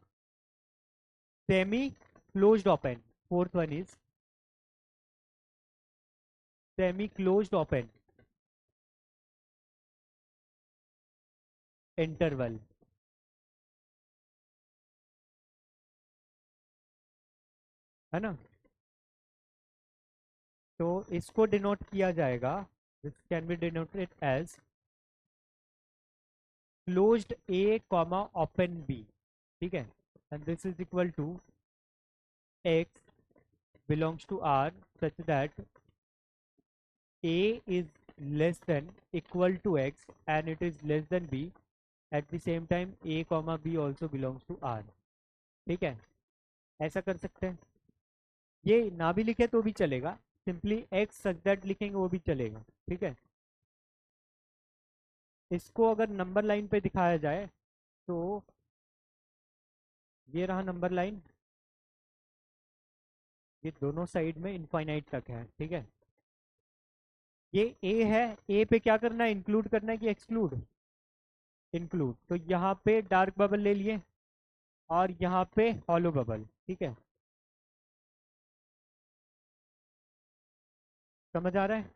semi closed open. Fourth one is semi closed open interval. है ना। तो इसको डिनोट किया जाएगा, this can be denoted as closed a comma open b. ठीक है। And this is equal to x belongs to R such that A is less than equal to X and it is less than B. At the same time A comma B also belongs to R. ठीक है, ऐसा कर सकते हैं। ये ना भी लिखे तो भी चलेगा, सिंपली X such that लिखेंगे वो भी चलेगा। ठीक है। इसको अगर नंबर लाइन पे दिखाया जाए तो ये रहा नंबर लाइन, ये दोनों साइड में इनफाइनाइट तक है। ठीक है। ये ए है, ए पे क्या करना है, इंक्लूड करना है कि एक्सक्लूड? इंक्लूड। तो यहाँ पे डार्क बबल ले लिए और यहाँ पे हॉलो बबल। ठीक है, समझ आ रहा है?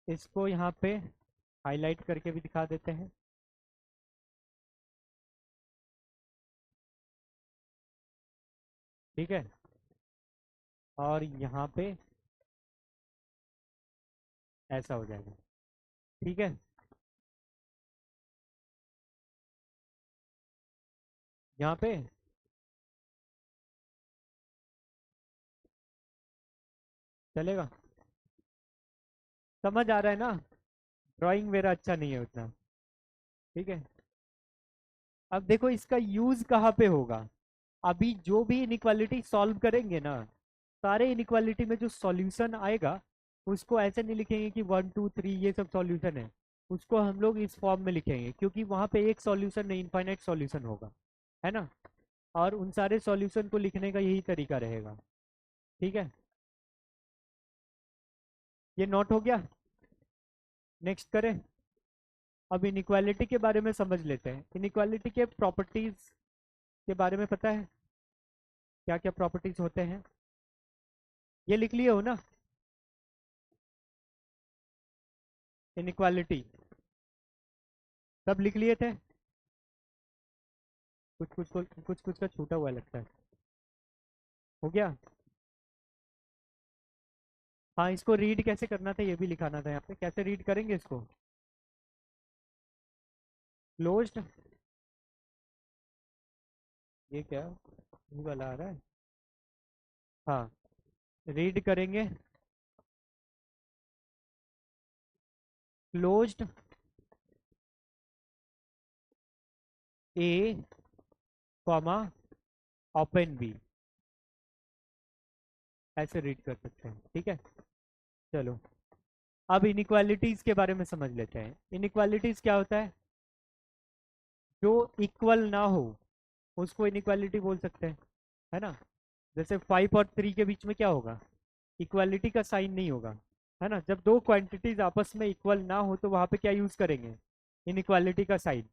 इसको यहाँ पे हाईलाइट करके भी दिखा देते हैं। ठीक है। और यहाँ पे ऐसा हो जाएगा। ठीक है। यहाँ पे चलेगा, समझ आ रहा है ना। ड्राइंग मेरा अच्छा नहीं है उतना। ठीक है। अब देखो इसका यूज कहाँ पे होगा। अभी जो भी इनइक्वालिटी सॉल्व करेंगे ना, सारे इनइक्वालिटी में जो सॉल्यूशन आएगा उसको ऐसे नहीं लिखेंगे कि 1 2 3 ये सब सॉल्यूशन है। उसको हम लोग इस फॉर्म में लिखेंगे, क्योंकि वहां पे एक सॉल्यूशन नहीं, इनफाइनाइट सॉल्यूशन होगा, है ना। और उन सारे सॉल्यूशन को लिखने का यही तरीका रहेगा। ठीक है। ये नोट हो गया। नेक्स्ट करें। अब इनइक्वालिटी के बारे में समझ लेते हैं। इनइक्वालिटी के प्रॉपर्टीज के बारे में पता है, क्या क्या प्रॉपर्टीज होते हैं? ये लिख लिए हो ना? इनइक्वालिटी सब लिख लिए थे? कुछ कुछ का छूटा हुआ लगता है। हो गया? हाँ, इसको रीड कैसे करना था ये भी लिखाना था यहाँ पे। कैसे रीड करेंगे इसको? क्लोज्ड, ये क्या ये वाला आ रहा है? हाँ, रीड करेंगे closed a comma open B, ऐसे रीड कर सकते हैं। ठीक है, चलो अब इनइक्वालिटीज के बारे में समझ लेते हैं। इनइक्वालिटीज क्या होता है? जो इक्वल ना हो उसको इनइक्वालिटी बोल सकते हैं, है ना? जैसे 5 और 3 के बीच में क्या होगा? इक्वालिटी का साइन नहीं होगा, है ना? जब दो क्वांटिटीज आपस में इक्वल ना हो तो वहां पे क्या यूज करेंगे? इनइक्वालिटी का साइन।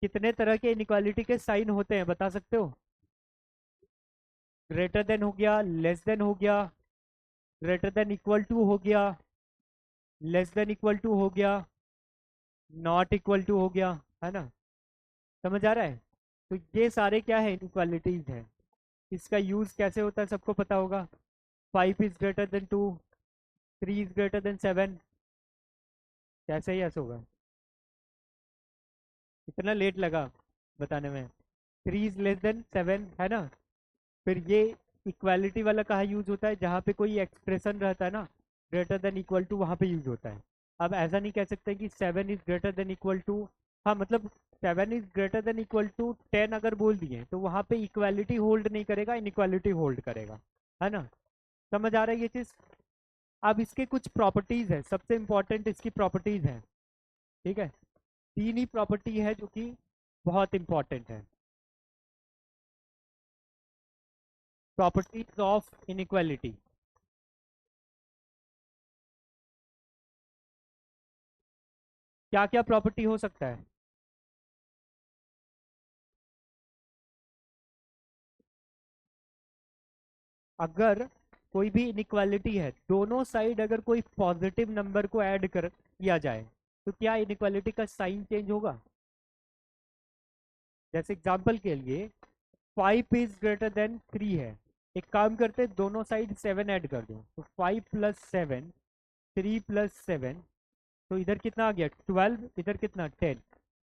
कितने तरह के इनइक्वालिटी के साइन होते हैं बता सकते हो? ग्रेटर देन हो गया, लेस देन हो गया, ग्रेटर देन इक्वल टू हो गया, लेस देन इक्वल टू हो गया, नॉट इक्वल टू हो गया, है ना? समझ आ रहा है? तो ये सारे क्या है? इनइक्वालिटीज है। इसका यूज कैसे होता है सबको पता होगा। 5 is greater than 2, 3 is greater than 7, कैसे ही ऐसे होगा? इतना लेट लगा बताने में। 3 is less than 7, है ना? फिर ये इक्वालिटी वाला कहाँ यूज होता है? जहाँ पे कोई एक्सप्रेशन रहता है ना, ग्रेटर देन इक्वल टू, वहाँ पे यूज होता है। अब ऐसा नहीं कह सकते कि 7 is greater than equal to, हाँ मतलब 7 is greater than equal to 10 अगर बोल दिए तो वहाँ पे इक्वालिटी होल्ड नहीं करेगा, इनइक्वालिटी होल्ड करेगा, है ना? समझ आ रहा है ये चीज? अब इसके कुछ प्रॉपर्टीज है, सबसे इंपॉर्टेंट इसकी प्रॉपर्टीज है। ठीक है, तीन ही प्रॉपर्टी है जो कि बहुत इंपॉर्टेंट है। Properties of inequality. क्या क्या प्रॉपर्टी हो सकता है? अगर कोई भी इनइक्वालिटी है, दोनों साइड अगर कोई पॉजिटिव नंबर को ऐड कर किया जाए तो क्या इनइक्वालिटी का साइन चेंज होगा? जैसे एग्जांपल के लिए 5 is greater than 3 है। एक काम करते हैं, दोनों साइड 7 ऐड कर दो, तो 5 + 7, 3 + 7, तो इधर कितना आ गया? 12, इधर कितना? 10।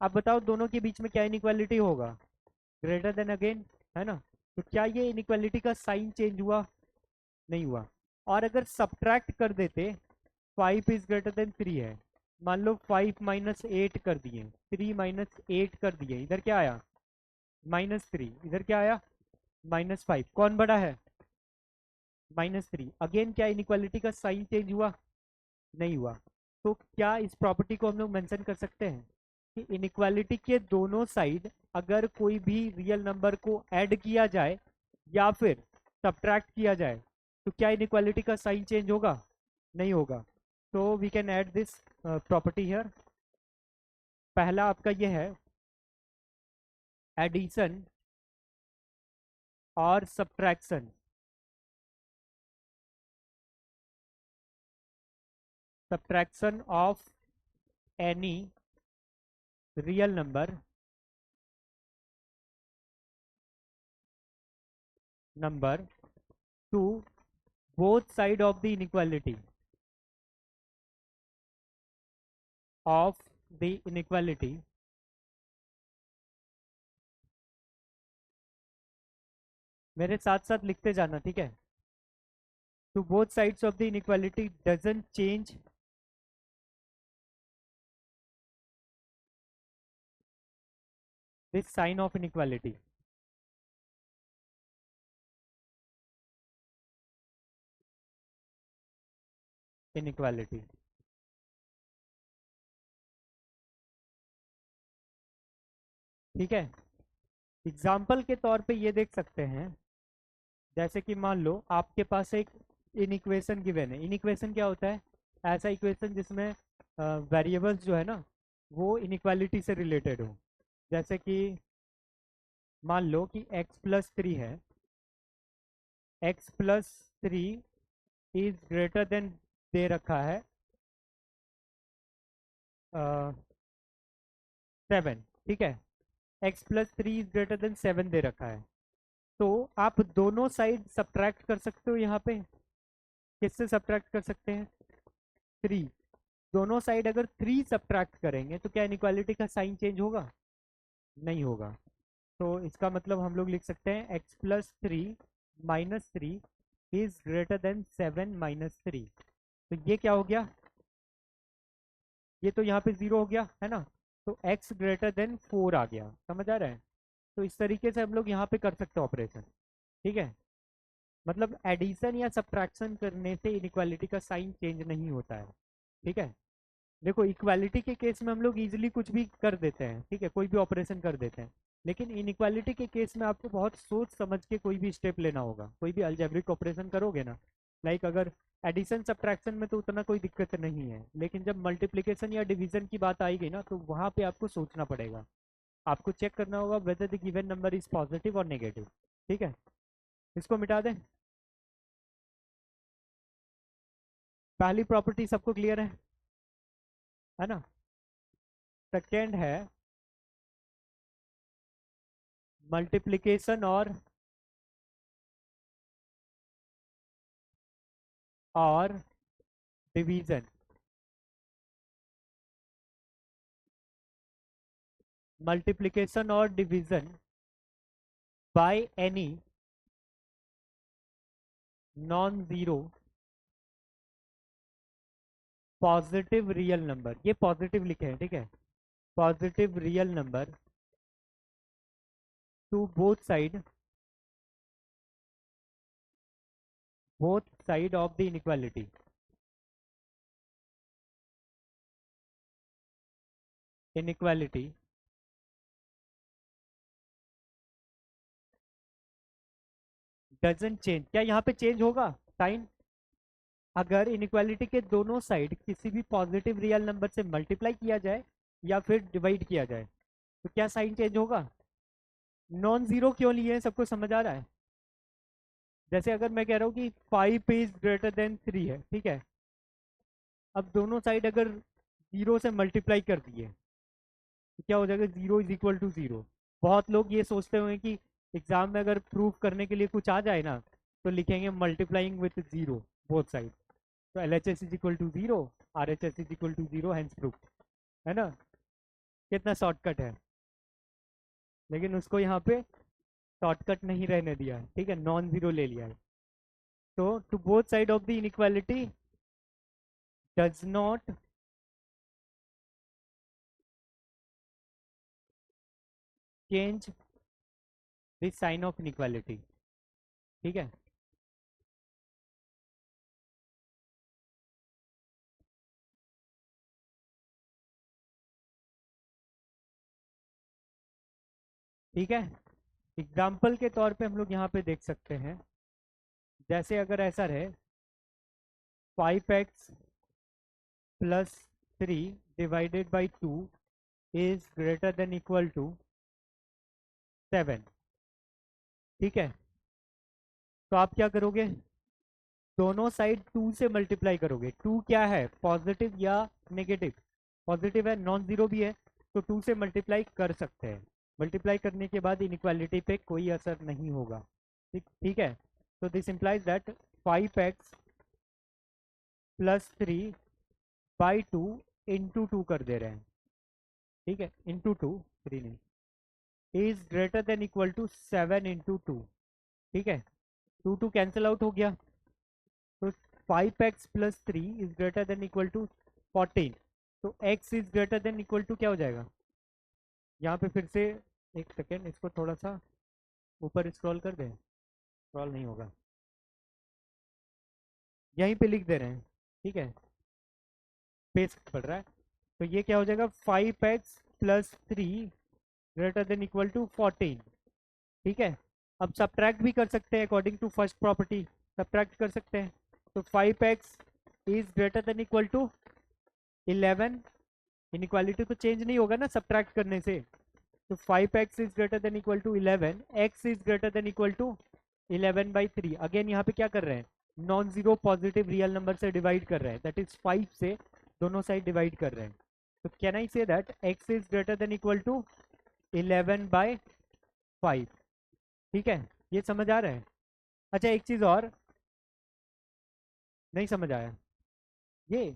अब बताओ दोनों के बीच में क्या इनइक्वालिटी होगा? ग्रेटर देन अगेन, है ना? तो क्या ये इनइक्वालिटी का साइन चेंज हुआ? नहीं हुआ। और अगर सब्ट्रैक्ट कर देते, 5 is greater than 3 है, मान लो 5 - 8 कर दिए, 3 - 8 कर दिए, इधर क्या आया? -3, इधर क्या आया? -5। कौन बड़ा है? -3। अगेन क्या इनइक्वालिटी का साइन चेंज हुआ? नहीं हुआ। तो क्या इस प्रॉपर्टी को हम लोग मेंशन कर सकते हैं कि इनइक्वालिटी के दोनों साइड अगर कोई भी रियल नंबर को ऐड किया जाए या फिर सब्ट्रैक्ट किया जाए तो क्या इनइक्वालिटी का साइन चेंज होगा? नहीं होगा। तो we can add this property here. पहला आपका ये है, एडिशन और subtraction. Subtraction of any real number to both side of the inequality of the inequality मेरे साथ साथ लिखते जाना, ठीक है? to both sides of the inequality doesn't change this sign of inequality। inequality, ठीक है? एग्जाम्पल के तौर पे ये देख सकते हैं, जैसे कि मान लो आपके पास एक इनइक्वेशन गिवन है। इनइक्वेशन क्या होता है? ऐसा इक्वेशन जिसमें वेरिएबल्स जो है ना वो इनइक्वालिटी से रिलेटेड हो। जैसे कि मान लो कि x + 3 है, x + 3 इज ग्रेटर देन दे रखा है 7, ठीक है। x plus 3 is greater than 7 दे रखा है, तो आप दोनों साइड सब्ट्रैक्ट कर सकते हो। यहाँ पे किससे सब्ट्रैक्ट कर सकते हैं? 3। दोनों साइड अगर 3 सब्ट्रैक्ट करेंगे तो क्या इनइक्वालिटी का साइन चेंज होगा? नहीं होगा। तो इसका मतलब हम लोग लिख सकते हैं x plus 3 minus 3 is greater than 7 minus 3। तो ये क्या हो गया? ये तो यहाँ पे 0 हो गया है ना, तो x ग्रेटर देन 4 आ गया। समझ आ रहा है? तो इस तरीके से हम लोग यहाँ पे कर सकते हैं ऑपरेशन, ठीक है। मतलब एडिशन या सब्ट्रैक्शन करने से इनइक्वालिटी का साइन चेंज नहीं होता है, ठीक है। देखो इक्वालिटी के केस में हम लोग इजीली कुछ भी कर देते हैं, ठीक है, कोई भी ऑपरेशन कर देते हैं। लेकिन इनइक्वालिटी के केस में आपको बहुत सोच समझ के कोई भी स्टेप लेना होगा। कोई भी अलजेब्रिक ऑपरेशन करोगे ना, लाइक अगर एडिशन सब्ट्रैक्शन में तो उतना कोई दिक्कत नहीं है, लेकिन जब मल्टीप्लिकेशन या डिवीजन की बात आएगी ना, तो वहाँ पे आपको सोचना पड़ेगा। आपको चेक करना होगा whether the given number is positive और नेगेटिव, ठीक है। इसको मिटा दें। पहली प्रॉपर्टी सबको क्लियर है ना। सेकेंड है मल्टीप्लिकेशन और डिवीजन। मल्टीप्लिकेशन और division by any non zero positive real number. ये पॉजिटिव लिखे हैं, ठीक है। Positive real number to both side of the inequality. Inequality doesn't change. क्या यहाँ पे चेंज होगा साइन? अगर इनइक्वालिटी के दोनों साइड किसी भी पॉजिटिव रियल नंबर से मल्टीप्लाई किया जाए या फिर डिवाइड किया जाए, तो क्या साइन चेंज होगा? नॉन जीरो क्यों लिए हैं, सबको समझ आ रहा है? जैसे अगर मैं कह रहा हूँ कि 5 इज ग्रेटर देन 3 है, ठीक है। अब दोनों साइड अगर 0 से मल्टीप्लाई कर दिए तो क्या हो जाएगा? 0 इज इक्वल टू 0। बहुत लोग ये सोचते हुए कि एग्जाम में अगर प्रूफ करने के लिए कुछ आ जाए ना, तो लिखेंगे मल्टीप्लाइंग विथ 0 बोथ साइड। तो LHS is equal to 0, RHS is equal to 0, hence proof, है ना। कितना शॉर्टकट है। लेकिन उसको यहाँ पे शॉर्टकट नहीं रहने दिया है, ठीक है, नॉन जीरो ले लिया है। तो to both side of the inequality does not change the sign of inequality, ठीक है। ठीक है, एग्जाम्पल के तौर पे हम लोग यहाँ पे देख सकते हैं। जैसे अगर ऐसा रहे 5x plus 3 divided by 2 is greater than equal to 7, ठीक है। तो आप क्या करोगे? दोनों साइड 2 से मल्टीप्लाई करोगे। 2 क्या है, पॉजिटिव या नेगेटिव? पॉजिटिव है, नॉन जीरो भी है, तो 2 से मल्टीप्लाई कर सकते हैं। मल्टीप्लाई करने के बाद इनइक्वालिटी पे कोई असर नहीं होगा, ठीक ठीक है। तो this implies that 5x plus 3 by 2 into 2 कर दे रहे हैं, ठीक है, इंटू 2, 3 नहीं, is greater than equal to 7 into 2, ठीक है। 2 2 कैंसिल आउट हो गया, तो 5x plus 3 is greater than equal to 14। तो x is greater than equal to क्या हो जाएगा? यहाँ पे फिर से एक सेकेंड, इसको थोड़ा सा ऊपर स्क्रॉल कर दें। स्क्रॉल नहीं होगा, यहीं पे लिख दे रहे हैं, ठीक है, पेस्ट पड़ रहा है। तो ये क्या हो जाएगा? 5x plus 3 greater than equal to 14, ठीक है। अब सब्ट्रैक्ट भी कर सकते हैं according to first property, subtract कर सकते हैं। तो 5x is greater than equal to 11। Inequality तो चेंज नहीं होगा ना सब्ट्रैक्ट करने से। तो 5x is greater than equal to 11, x is greater than equal to 11/3। Again यहाँ पे क्या कर रहे हैं? Non zero positive real number से डिवाइड कर रहे हैं, दैट इज 5 से दोनों साइड डिवाइड कर रहे हैं। तो can I say that x is greater than equal to 11/5। ठीक है, ये समझ आ रहा है? अच्छा एक चीज और नहीं समझ आया, ये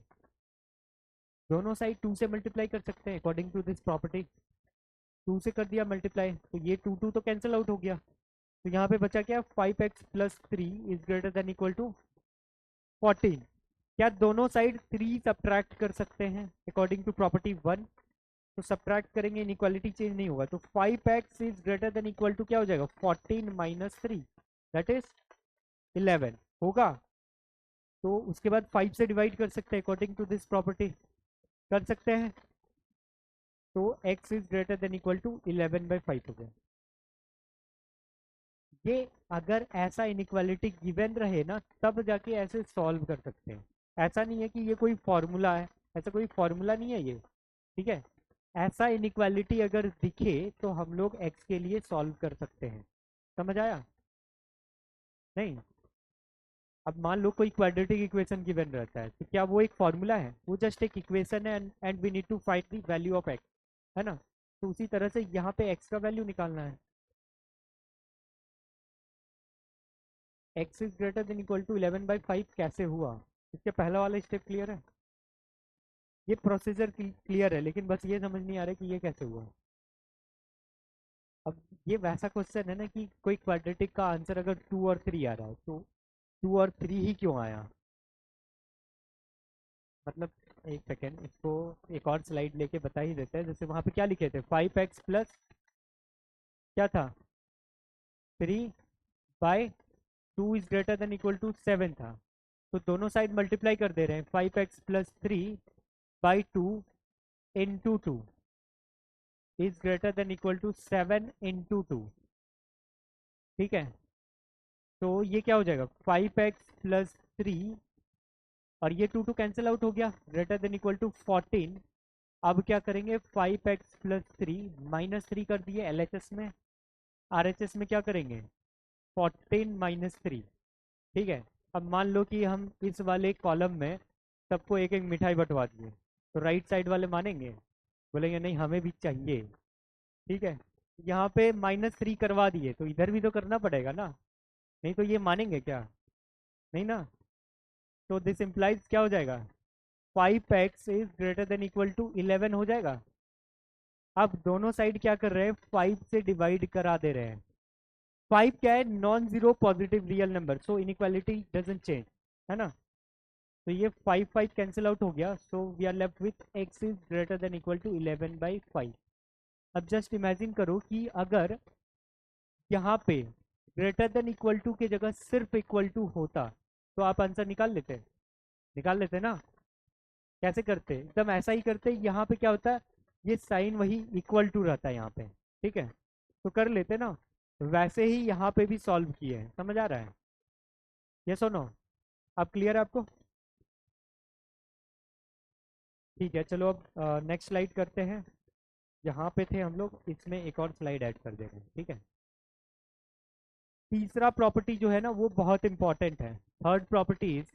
दोनों साइड 2 से मल्टीप्लाई कर सकते हैं अकॉर्डिंग टू दिस प्रॉपर्टी। 2 से कर दिया मल्टीप्लाई तो ये 2 तो कैंसिल आउट हो गया, तो यहाँ पे बचा क्या, 5x plus 3 is greater than equal to 14। क्या दोनों साइड 3 सब्ट्रैक्ट कर सकते हैं अकॉर्डिंग टू प्रॉपर्टी 1? तो सब्ट्रैक्ट करेंगे, इनइक्वालिटी चेंज नहीं होगा, तो 5x is greater than equal to क्या हो जाएगा, 14 माइनस 3 दैट इज 11 होगा। तो उसके बाद 5 से डिवाइड कर सकते हैं अकॉर्डिंग टू दिस प्रॉपर्टी, कर सकते हैं। तो x is greater than equal to 11/5 हो गया। ये अगर ऐसा इनइक्वालिटी गिवन रहे ना तब जाके ऐसे सॉल्व कर सकते हैं, ऐसा नहीं है कि ये कोई फॉर्मूला है, ऐसा कोई फॉर्मूला नहीं है ये। ठीक है, ऐसा इनइक्वालिटी अगर दिखे तो हम लोग x के लिए सॉल्व कर सकते हैं। समझ आया? नहीं, अब मान लो कोई क्वाड्रेटिक इक्वेशन गिवन रहता है तो क्या वो एक फॉर्मूला है? वो जस्ट एक इक्वेशन है and we need to find the value of x, है ना? तो उसी तरह से यहाँ पे x का वैल्यू निकालना है। x is greater than equal to 11/5 कैसे हुआ, इसके पहला वाला स्टेप क्लियर है? ये प्रोसीजर क्लियर है, लेकिन बस ये समझ नहीं आ रहा कि ये कैसे हुआ। अब ये वैसा क्वेश्चन है ना कि कोई क्वाड्रेटिक का आंसर अगर 2 और 3 आ रहा है तो 2 और 3 ही क्यों आया? मतलब एक सेकेंड, इसको एक और स्लाइड लेके बता ही देते हैं। जैसे वहां पे क्या लिखे थे, 5x प्लस क्या था, 3/2 is greater than equal to 7 था। तो दोनों साइड मल्टीप्लाई कर दे रहे हैं, 5x plus 3/2 into 2 is greater than equal to 7 into 2। ठीक है, तो ये क्या हो जाएगा, 5x प्लस 3 और ये 2 कैंसिल आउट हो गया, ग्रेटर देन इक्वल टू 14। अब क्या करेंगे, 5x प्लस 3 माइनस 3 कर दिए LHS में, RHS में क्या करेंगे, 14 माइनस 3। ठीक है, अब मान लो कि हम इस वाले कॉलम में सबको एक एक मिठाई बंटवा दिए, तो राइट साइड वाले मानेंगे? बोलेंगे नहीं हमें भी चाहिए। ठीक है, यहाँ पे -3 करवा दिए तो इधर भी तो करना पड़ेगा ना, नहीं तो ये मानेंगे क्या? नहीं ना। तो दिस इम्प्लाइज क्या हो जाएगा, 5x is greater than equal to 11 हो जाएगा। अब दोनों साइड क्या कर रहे हैं, 5 से डिवाइड करा दे रहे हैं। 5 क्या है, non zero positive real number, so inequality doesn't change, है ना? तो ये 5 कैंसिल आउट हो गया, so we are left with x is greater than equal to 11/5। अब जस्ट इमेजिन करो कि अगर यहाँ पे ग्रेटर देन इक्वल टू की जगह सिर्फ इक्वल टू होता तो आप आंसर निकाल लेते ना? कैसे करते, एकदम ऐसा ही करते। यहाँ पे क्या होता है, ये साइन वही इक्वल टू रहता है यहाँ पे। ठीक है, तो कर लेते ना, वैसे ही यहाँ पे भी सॉल्व किए हैं। समझ आ रहा है? ये सुनो, अब क्लियर है आपको? ठीक है, चलो अब नेक्स्ट स्लाइड करते हैं। यहाँ पे थे हम लोग, इसमें एक और स्लाइड ऐड कर दे रहे हैं। ठीक है, तीसरा प्रॉपर्टी जो है ना वो बहुत इंपॉर्टेंट है। थर्ड प्रॉपर्टी इज,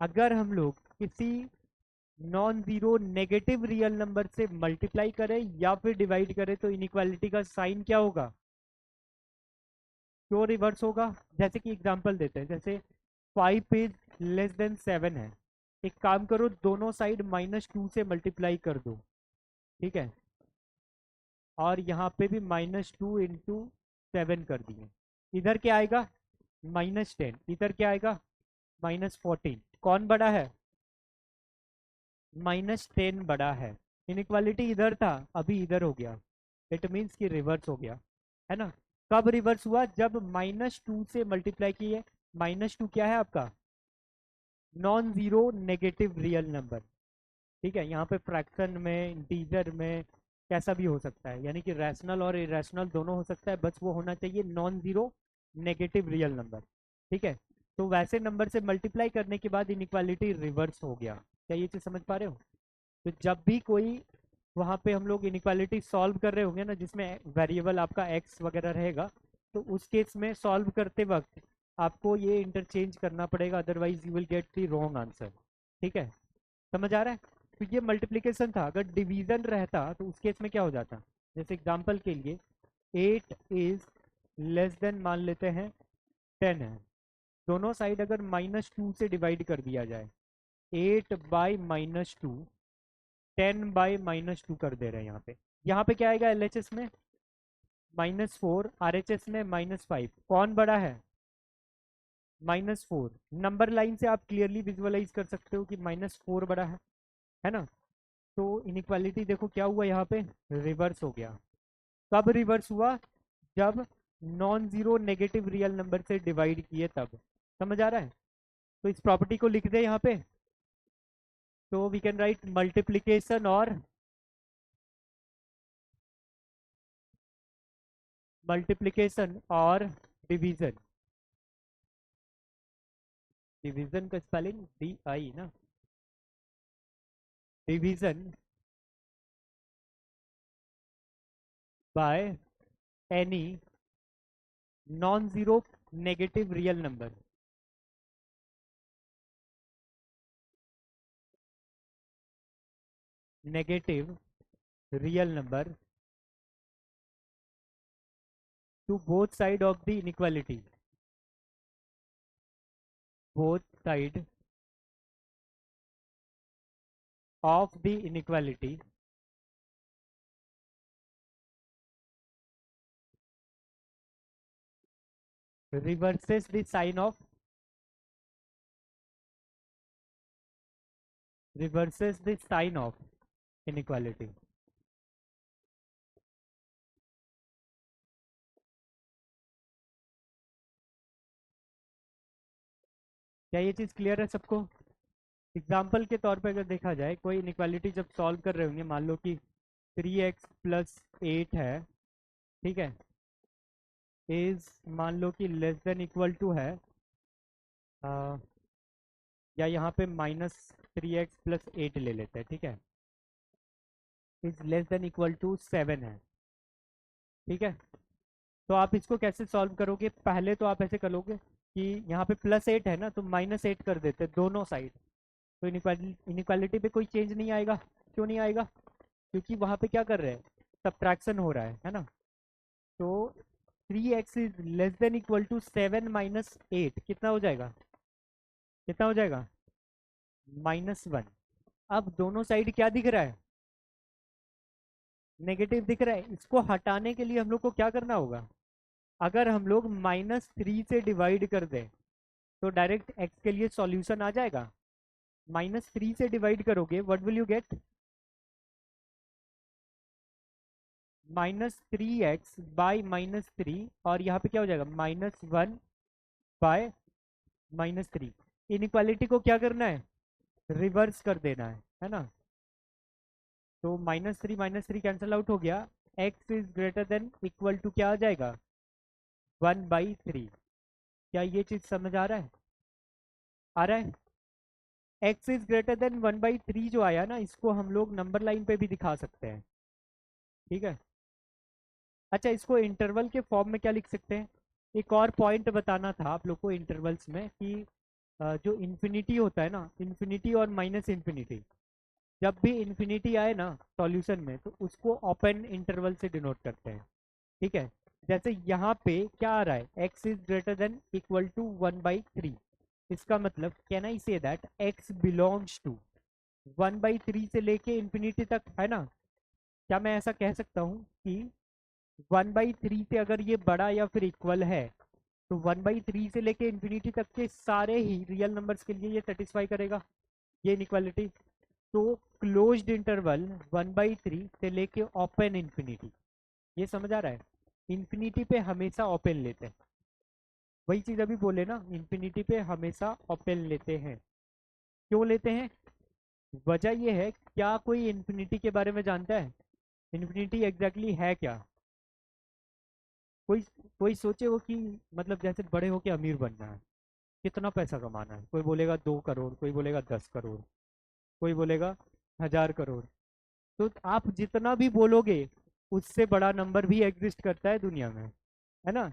अगर हम लोग किसी non zero negative real number से मल्टीप्लाई करें या फिर डिवाइड करें तो इनइक्वालिटी का साइन क्या होगा, क्यों रिवर्स होगा? जैसे कि एग्जांपल देते हैं, जैसे 5 इज लेस देन 7 है, एक काम करो दोनों साइड -2 से मल्टीप्लाई कर दो। ठीक है, और यहाँ पे भी -2 इंटू 7 कर दिए। इधर क्या आएगा, -10, इधर क्या आएगा, -14। कौन बड़ा है, -10 बड़ा है। इनइक्वालिटी इधर था, अभी इधर हो गया, इट मीन्स कि रिवर्स हो गया, है ना? कब रिवर्स हुआ, जब -2 से मल्टीप्लाई किए। -2 क्या है आपका, non zero negative real number. ठीक है, यहाँ पे फ्रैक्शन में, इंटीजर में, कैसा भी हो सकता है, यानी कि रैशनल और इरेशनल दोनों हो सकता है, बस वो होना चाहिए non zero negative real number. ठीक है, तो वैसे नंबर से मल्टीप्लाई करने के बाद इनइक्वालिटी रिवर्स हो गया। क्या ये चीज़ समझ पा रहे हो? तो जब भी कोई वहाँ पे हम लोग इनइक्वालिटी सॉल्व कर रहे होंगे ना, जिसमें वेरिएबल आपका एक्स वगैरह रहेगा, तो उस केस में सॉल्व करते वक्त आपको ये इंटरचेंज करना पड़ेगा, otherwise you will get the wrong answer. ठीक है, समझ आ रहा है? तो ये मल्टीप्लिकेशन था, अगर डिवीजन रहता तो उस केस में क्या हो जाता, जैसे एग्जांपल के लिए 8 इज लेस देन मान लेते हैं 10 है, दोनों साइड अगर -2 से डिवाइड कर दिया जाए, 8 बाई -2, 10 बाई -2 कर दे रहे हैं यहाँ पे क्या आएगा LHS में -4, RHS में -5, कौन बड़ा है -4। नंबर लाइन से आप क्लियरली विजुअलाइज कर सकते हो कि -4 बड़ा है ना। तो इनइक्वालिटी देखो क्या हुआ यहाँ पे, रिवर्स हो गया। कब रिवर्स हुआ, जब non zero negative real number से डिवाइड किए तब। समझ आ रहा है, तो इस प्रॉपर्टी को लिख दे यहाँ पे, तो वी कैन राइट मल्टीप्लीकेशन और डिवीजन। डिवीजन का स्पेलिंग DI ना, division by any non zero negative real number. Negative real number to both side of the inequality, both side of the inequality reverses the sign of inequality। क्या ये चीज clear है सबको। Example के तौर पे अगर देखा जाए, कोई इनइक्वालिटी जब सॉल्व कर रहे होंगे, मान लो कि 3x + 8 है, ठीक है, इज मान लो कि लेस देन इक्वल टू है या यहाँ पे -3x + 8 ले लेते हैं, ठीक है, is less than equal to 7 है, ठीक है। तो आप इसको कैसे सॉल्व करोगे, पहले तो आप ऐसे करोगे कि यहाँ पे +8 है ना, तो -8 कर देते दोनों साइड, तो इनइक्वालिटी पे कोई चेंज नहीं आएगा। क्यों नहीं आएगा, क्योंकि वहाँ पे क्या कर रहे हैं, सब्ट्रैक्शन हो रहा है ना। तो 3x is less than equal to 7 - 8 कितना हो जाएगा, कितना हो जाएगा -1। अब दोनों साइड क्या दिख रहा है, नेगेटिव दिख रहा है। इसको हटाने के लिए हम लोग को क्या करना होगा, अगर हम लोग -3 से डिवाइड कर दें तो डायरेक्ट x के लिए सॉल्यूशन आ जाएगा। -3 से डिवाइड करोगे, what will you get, -3x by -3, और यहाँ पे क्या हो जाएगा -1 बाय -3। इनइक्वालिटी को क्या करना है, रिवर्स कर देना है ना। तो -3 कैंसल आउट हो गया, x is greater than equal to क्या आ जाएगा 1/3। क्या ये चीज समझ आ रहा है, आ रहा है। x इज ग्रेटर देन 1/3 जो आया ना, इसको हम लोग नंबर लाइन पे भी दिखा सकते हैं, ठीक है। अच्छा, इसको इंटरवल के फॉर्म में क्या लिख सकते हैं, एक और पॉइंट बताना था आप लोग को इंटरवल्स में कि जो इन्फिनिटी होता है ना, इन्फिनिटी और -इन्फिनिटी, जब भी इन्फिनिटी आए ना सॉल्यूशन में, तो उसको ओपन इंटरवल से डिनोट करते हैं, ठीक है। जैसे यहाँ पे क्या आ रहा है, x is greater than equal to 1/3, इसका मतलब can I say that x belongs to 1/3 से लेके इन्फिनिटी तक, है ना। क्या मैं ऐसा कह सकता हूँ कि 1/3 से अगर ये बड़ा या फिर इक्वल है, तो 1/3 से लेके इन्फिनिटी तक के सारे ही रियल नंबर्स के लिए ये सेटिस्फाई करेगा, ये इनइक्वालिटी। तो क्लोज्ड इंटरवल 1/3 से लेके ओपन इन्फिनिटी, ये समझ आ रहा है। इन्फिनिटी पे हमेशा ओपन लेते हैं, वही चीज अभी बोले ना, इन्फिनिटी पे हमेशा ओपन लेते हैं। क्यों लेते हैं, वजह ये है, क्या कोई इन्फिनिटी के बारे में जानता है, इन्फिनिटी एग्जैक्टली है क्या। कोई कोई सोचे हो कि मतलब जैसे बड़े होके अमीर बनना है, कितना पैसा कमाना है, कोई बोलेगा 2 करोड़, कोई बोलेगा 10 करोड़, कोई बोलेगा 1000 करोड़। तो आप जितना भी बोलोगे, उससे बड़ा नंबर भी एग्जिस्ट करता है दुनिया में, है ना।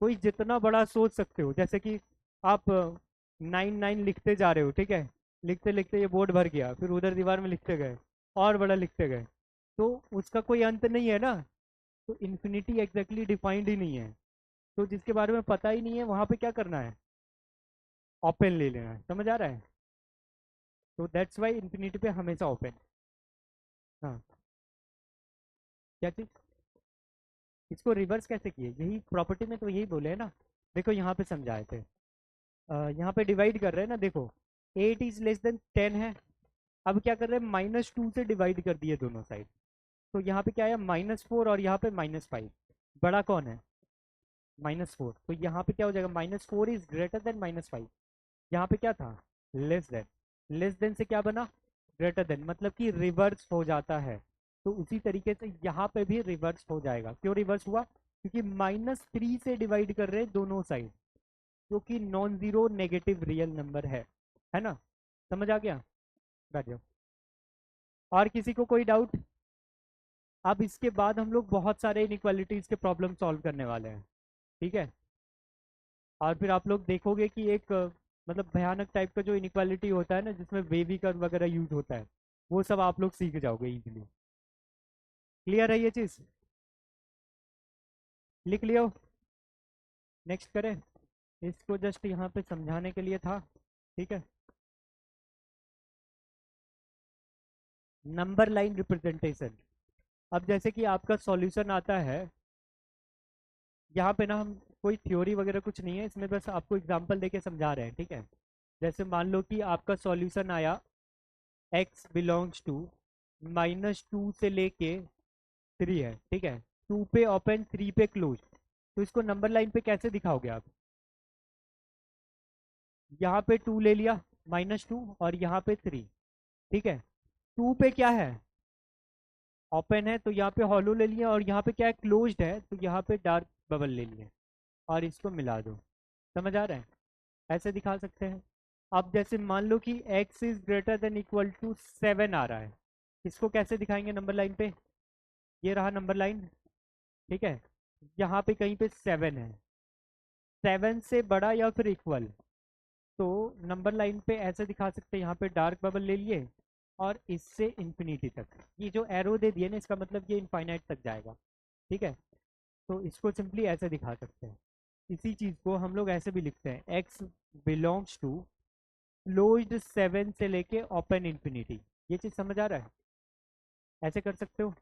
कोई जितना बड़ा सोच सकते हो, जैसे कि आप 99 लिखते जा रहे हो, ठीक है, लिखते लिखते ये बोर्ड भर गया, फिर उधर दीवार में लिखते गए, और बड़ा लिखते गए, तो उसका कोई अंत नहीं है ना। तो इन्फिनिटी एग्जैक्टली डिफाइंड ही नहीं है। तो जिसके बारे में पता ही नहीं है वहां पे क्या करना है, ओपन ले लेना है। समझ आ रहा है? तो दैट्स वाई इन्फिनिटी पे हमेशा ओपन। हाँ, क्या चीज? इसको रिवर्स कैसे किए? यही प्रॉपर्टी में तो यही बोले है ना। देखो यहाँ पे समझाए थे, यहाँ पे डिवाइड कर रहे हैं ना, देखो 8 इज लेस देन 10 है। अब क्या कर रहे हैं, -2 से डिवाइड कर दिए दोनों साइड। तो यहाँ पे क्या है, -4, और यहाँ पे -5। बड़ा कौन है? -4। तो यहाँ पे क्या हो जाएगा, -4 इज ग्रेटर देन -5। यहाँ पे क्या था, लेस देन। लेस देन से क्या बना, ग्रेटर देन, मतलब कि रिवर्स हो जाता है। तो उसी तरीके से यहाँ पे भी रिवर्स हो जाएगा। क्यों रिवर्स हुआ? क्योंकि -3 से डिवाइड कर रहे हैं दोनों साइड, जो कि non zero negative real number है ना। समझ आ गया? बैठ जाओ। और किसी को कोई डाउट? अब इसके बाद हम लोग बहुत सारे इनइक्वालिटीज के प्रॉब्लम सॉल्व करने वाले हैं, ठीक है। और फिर आप लोग देखोगे कि एक मतलब भयानक टाइप का जो इनइक्वालिटी होता है ना, जिसमें वेवी कर्व वगैरह यूज होता है, वो सब आप लोग सीख जाओगे इजीली। क्लियर है ये चीज? लिख लियो। नेक्स्ट करें। इसको जस्ट यहाँ पे समझाने के लिए था, ठीक है। Number line representation. अब जैसे कि आपका सॉल्यूशन आता है, यहाँ पे ना हम कोई थ्योरी वगैरह कुछ नहीं है इसमें, बस आपको एग्जांपल देके समझा रहे हैं, ठीक है। जैसे मान लो कि आपका सॉल्यूशन आया x बिलोंग्स टू -2 से लेके 3 है, ठीक है। 2 पे ओपन, 3 पे क्लोज। तो इसको नंबर लाइन पे कैसे दिखाओगे आप? यहाँ पे 2 ले लिया, -2, और यहाँ पे 3, ठीक है। 2 पे क्या है, ओपन है, तो यहाँ पे हॉलो ले लिया, और यहाँ पे क्या है, क्लोज्ड है, तो यहाँ पे डार्क बबल ले लिए, और इसको मिला दो। समझ आ रहा है? ऐसे दिखा सकते हैं। अब जैसे मान लो कि x is greater than equal to 7 आ रहा है, इसको कैसे दिखाएंगे नंबर लाइन पे? ये रहा नंबर लाइन, ठीक है। यहाँ पे कहीं पे 7 है, 7 से बड़ा या फिर इक्वल, तो नंबर लाइन पे ऐसे दिखा सकते हैं। यहाँ पे डार्क बबल ले लिए, और इससे इंफिनिटी तक, ये जो एरो दे दिए ना, इसका मतलब ये इनफाइनाइट तक जाएगा, ठीक है। तो इसको सिंपली ऐसे दिखा सकते हैं। इसी चीज़ को हम लोग ऐसे भी लिखते हैं, x बिलोंग्स टू क्लोज्ड 7 से लेके ओपन इंफिनिटी। ये चीज़ समझ आ रहा है? ऐसे कर सकते हो।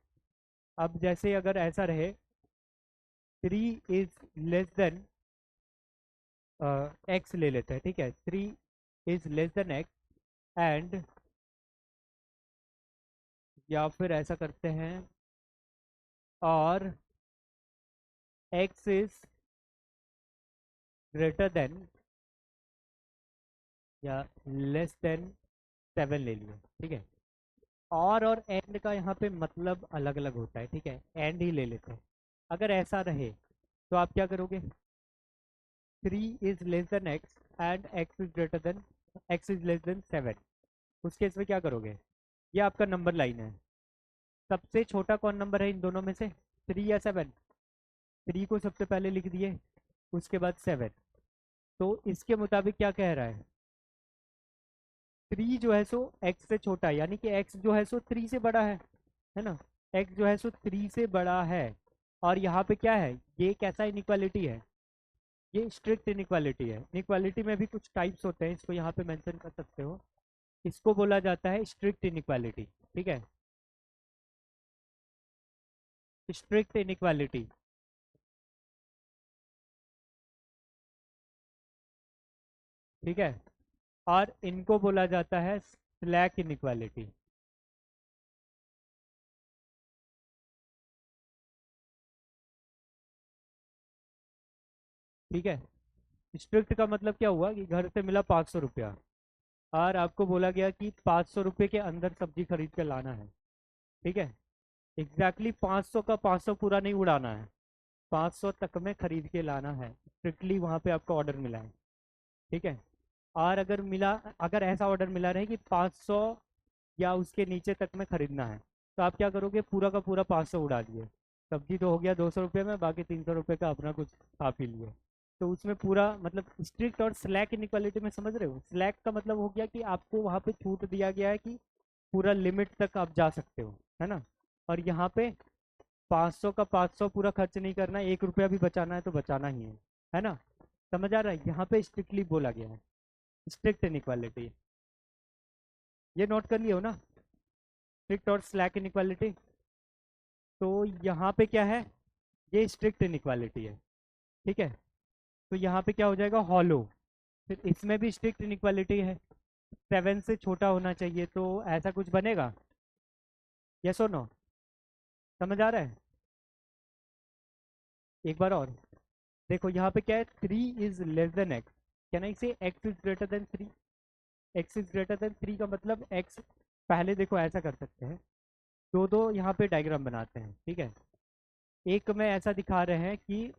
अब जैसे अगर ऐसा रहे, 3 इज लेस देन x ले लेते हैं, ठीक है। 3 is less then x, and या फिर ऐसा करते हैं, और x इज ग्रेटर देन या लेस देन 7 ले लिए, ठीक है। और एंड का यहाँ पे मतलब अलग अलग होता है, ठीक है। एंड ही ले लेते हैं। अगर ऐसा रहे तो आप क्या करोगे, 3 is less then x and x is less then 7। उस केस में क्या करोगे, ये आपका नंबर लाइन है। सबसे छोटा कौन नंबर है इन दोनों में से, 3 या 7? 3 को सबसे पहले लिख दिए, उसके बाद 7। तो इसके मुताबिक क्या कह रहा है, 3 जो है सो x से छोटा है, यानी कि x जो है सो 3 से बड़ा है ना। x जो है सो 3 से बड़ा है। और यहाँ पे क्या है, ये कैसा इनइक्वालिटी है, ये स्ट्रिक्ट इनइक्वालिटी है। इनइक्वालिटी में भी कुछ टाइप्स होते हैं, इसको यहाँ पे मेंशन कर सकते हो। इसको बोला जाता है स्ट्रिक्ट इनइक्वालिटी, ठीक है। स्ट्रिक्ट इनइक्वालिटी, ठीक है। और इनको बोला जाता है स्लैक इनइक्वालिटी, ठीक है। स्ट्रिक्ट का मतलब क्या हुआ कि घर से मिला 500 रुपया, और आपको बोला गया कि 500 रुपये के अंदर सब्जी खरीद के लाना है, ठीक है। एग्जैक्टली 500 का 500 पूरा नहीं उड़ाना है, 500 तक में खरीद के लाना है। स्ट्रिक्टली वहाँ पे आपको ऑर्डर मिला है, ठीक है। और अगर ऐसा ऑर्डर मिला रहे कि 500 या उसके नीचे तक में खरीदना है, तो आप क्या करोगे, पूरा का पूरा 500 उड़ा दिए। सब्जी तो हो गया 200 रुपये में, बाकी 300 रुपये का अपना कुछ खा पी लिए, तो उसमें पूरा मतलब स्ट्रिक्ट और स्लैक इनइक्वालिटी में समझ रहे हो, स्लैक का मतलब हो गया कि आपको वहाँ पे छूट दिया गया है कि पूरा लिमिट तक आप जा सकते हो, है ना। और यहाँ पे 500 का 500 पूरा खर्च नहीं करना, 1 रुपया भी बचाना है तो बचाना ही है ना। समझ आ रहा है, यहाँ पे स्ट्रिक्टली बोला गया है, स्ट्रिक्ट इनइक्वालिटी। ये नोट कर लियो ना, स्ट्रिक्ट और स्लैक इनइक्वालिटी। तो यहाँ पे क्या है, ये स्ट्रिक्ट इनइक्वालिटी है, ठीक है। तो यहाँ पे क्या हो जाएगा, हॉलो। फिर इसमें भी स्ट्रिक्ट इनइक्वालिटी है, 7 से छोटा होना चाहिए, तो ऐसा कुछ बनेगा, यस और नो, समझ आ रहा है। एक बार और देखो, यहाँ पे क्या है, 3 is less than x, can I से x is greater than 3। x is greater than 3 का मतलब x, पहले देखो ऐसा कर सकते हैं, दो दो यहाँ पे डायग्राम बनाते हैं, ठीक है। एक में ऐसा दिखा रहे हैं कि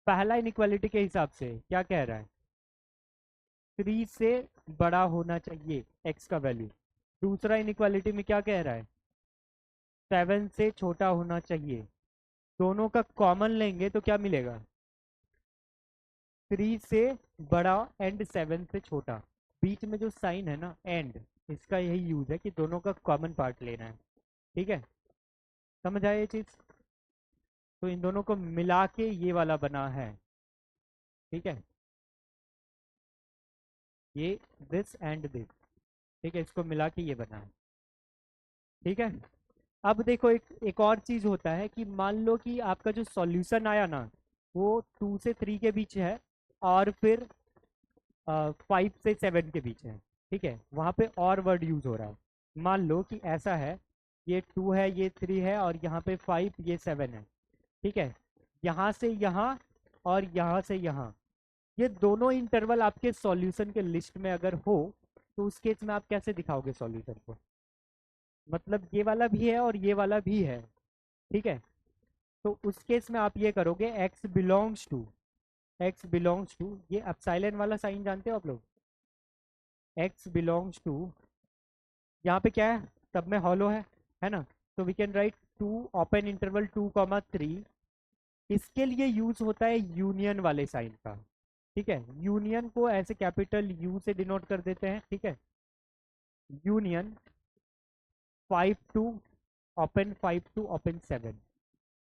पहला इनइक्वालिटी के हिसाब से क्या कह रहा है, 3 से बड़ा होना चाहिए x का वैल्यू। दूसरा इनइक्वालिटी में क्या कह रहा है, 7 से छोटा होना चाहिए। दोनों का कॉमन लेंगे तो क्या मिलेगा, 3 से बड़ा एंड 7 से छोटा। बीच में जो साइन है ना एंड, इसका यही यूज है कि दोनों का कॉमन पार्ट लेना है, ठीक है। समझ आया ये चीज। तो इन दोनों को मिला के ये वाला बना है, ठीक है, ये दिस एंड दिस, ठीक है, इसको मिला के ये बना है, ठीक है। अब देखो एक और चीज होता है कि मान लो कि आपका जो सॉल्यूशन आया ना, वो 2 से 3 के बीच है, और फिर 5 से 7 के बीच है, ठीक है, वहां पे और वर्ड यूज हो रहा है। मान लो कि ऐसा है, ये 2 है, ये 3 है, और यहाँ पे 5, ये 7 है, ठीक है। यहाँ से यहाँ और यहाँ से यहाँ, ये दोनों इंटरवल आपके सॉल्यूशन के लिस्ट में अगर हो, तो उस केस में आप कैसे दिखाओगे सॉल्यूशन को, मतलब ये वाला भी है और ये वाला भी है, ठीक है। तो उस केस में आप ये करोगे, x बिलोंग्स टू ये एप्सिलॉन वाला साइन जानते हो आप लोग, x बिलोंग्स टू, यहाँ पे क्या है, सब में हॉलो है ना। तो we can write 2 open interval 2, 3। इसके लिए यूज होता है यूनियन वाले साइन का, ठीक है। यूनियन को ऐसे कैपिटल यू से डिनोट कर देते हैं, ठीक है। यूनियन 5 to ओपन 7,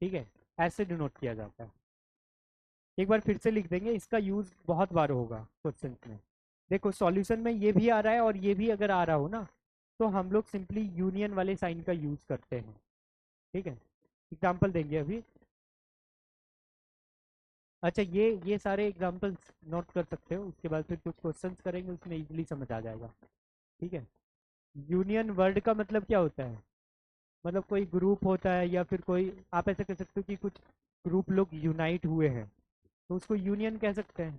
ठीक है, ऐसे डिनोट किया जाता है। एक बार फिर से लिख देंगे, इसका यूज बहुत बार होगा क्वेश्चन में। देखो सॉल्यूशन में ये भी आ रहा है और ये भी अगर आ रहा हो ना, तो हम लोग सिंपली यूनियन वाले साइन का यूज करते हैं, ठीक है। एग्जाम्पल देंगे अभी। अच्छा, ये सारे एग्जाम्पल्स नोट कर सकते हो, उसके बाद फिर कुछ क्वेश्चंस करेंगे, उसमें इजीली समझ आ जाएगा, ठीक है। यूनियन वर्ड का मतलब क्या होता है, मतलब कोई ग्रुप होता है, या फिर कोई, आप ऐसा कह सकते हो कि कुछ ग्रुप लोग यूनाइट हुए हैं, तो उसको यूनियन कह सकते हैं।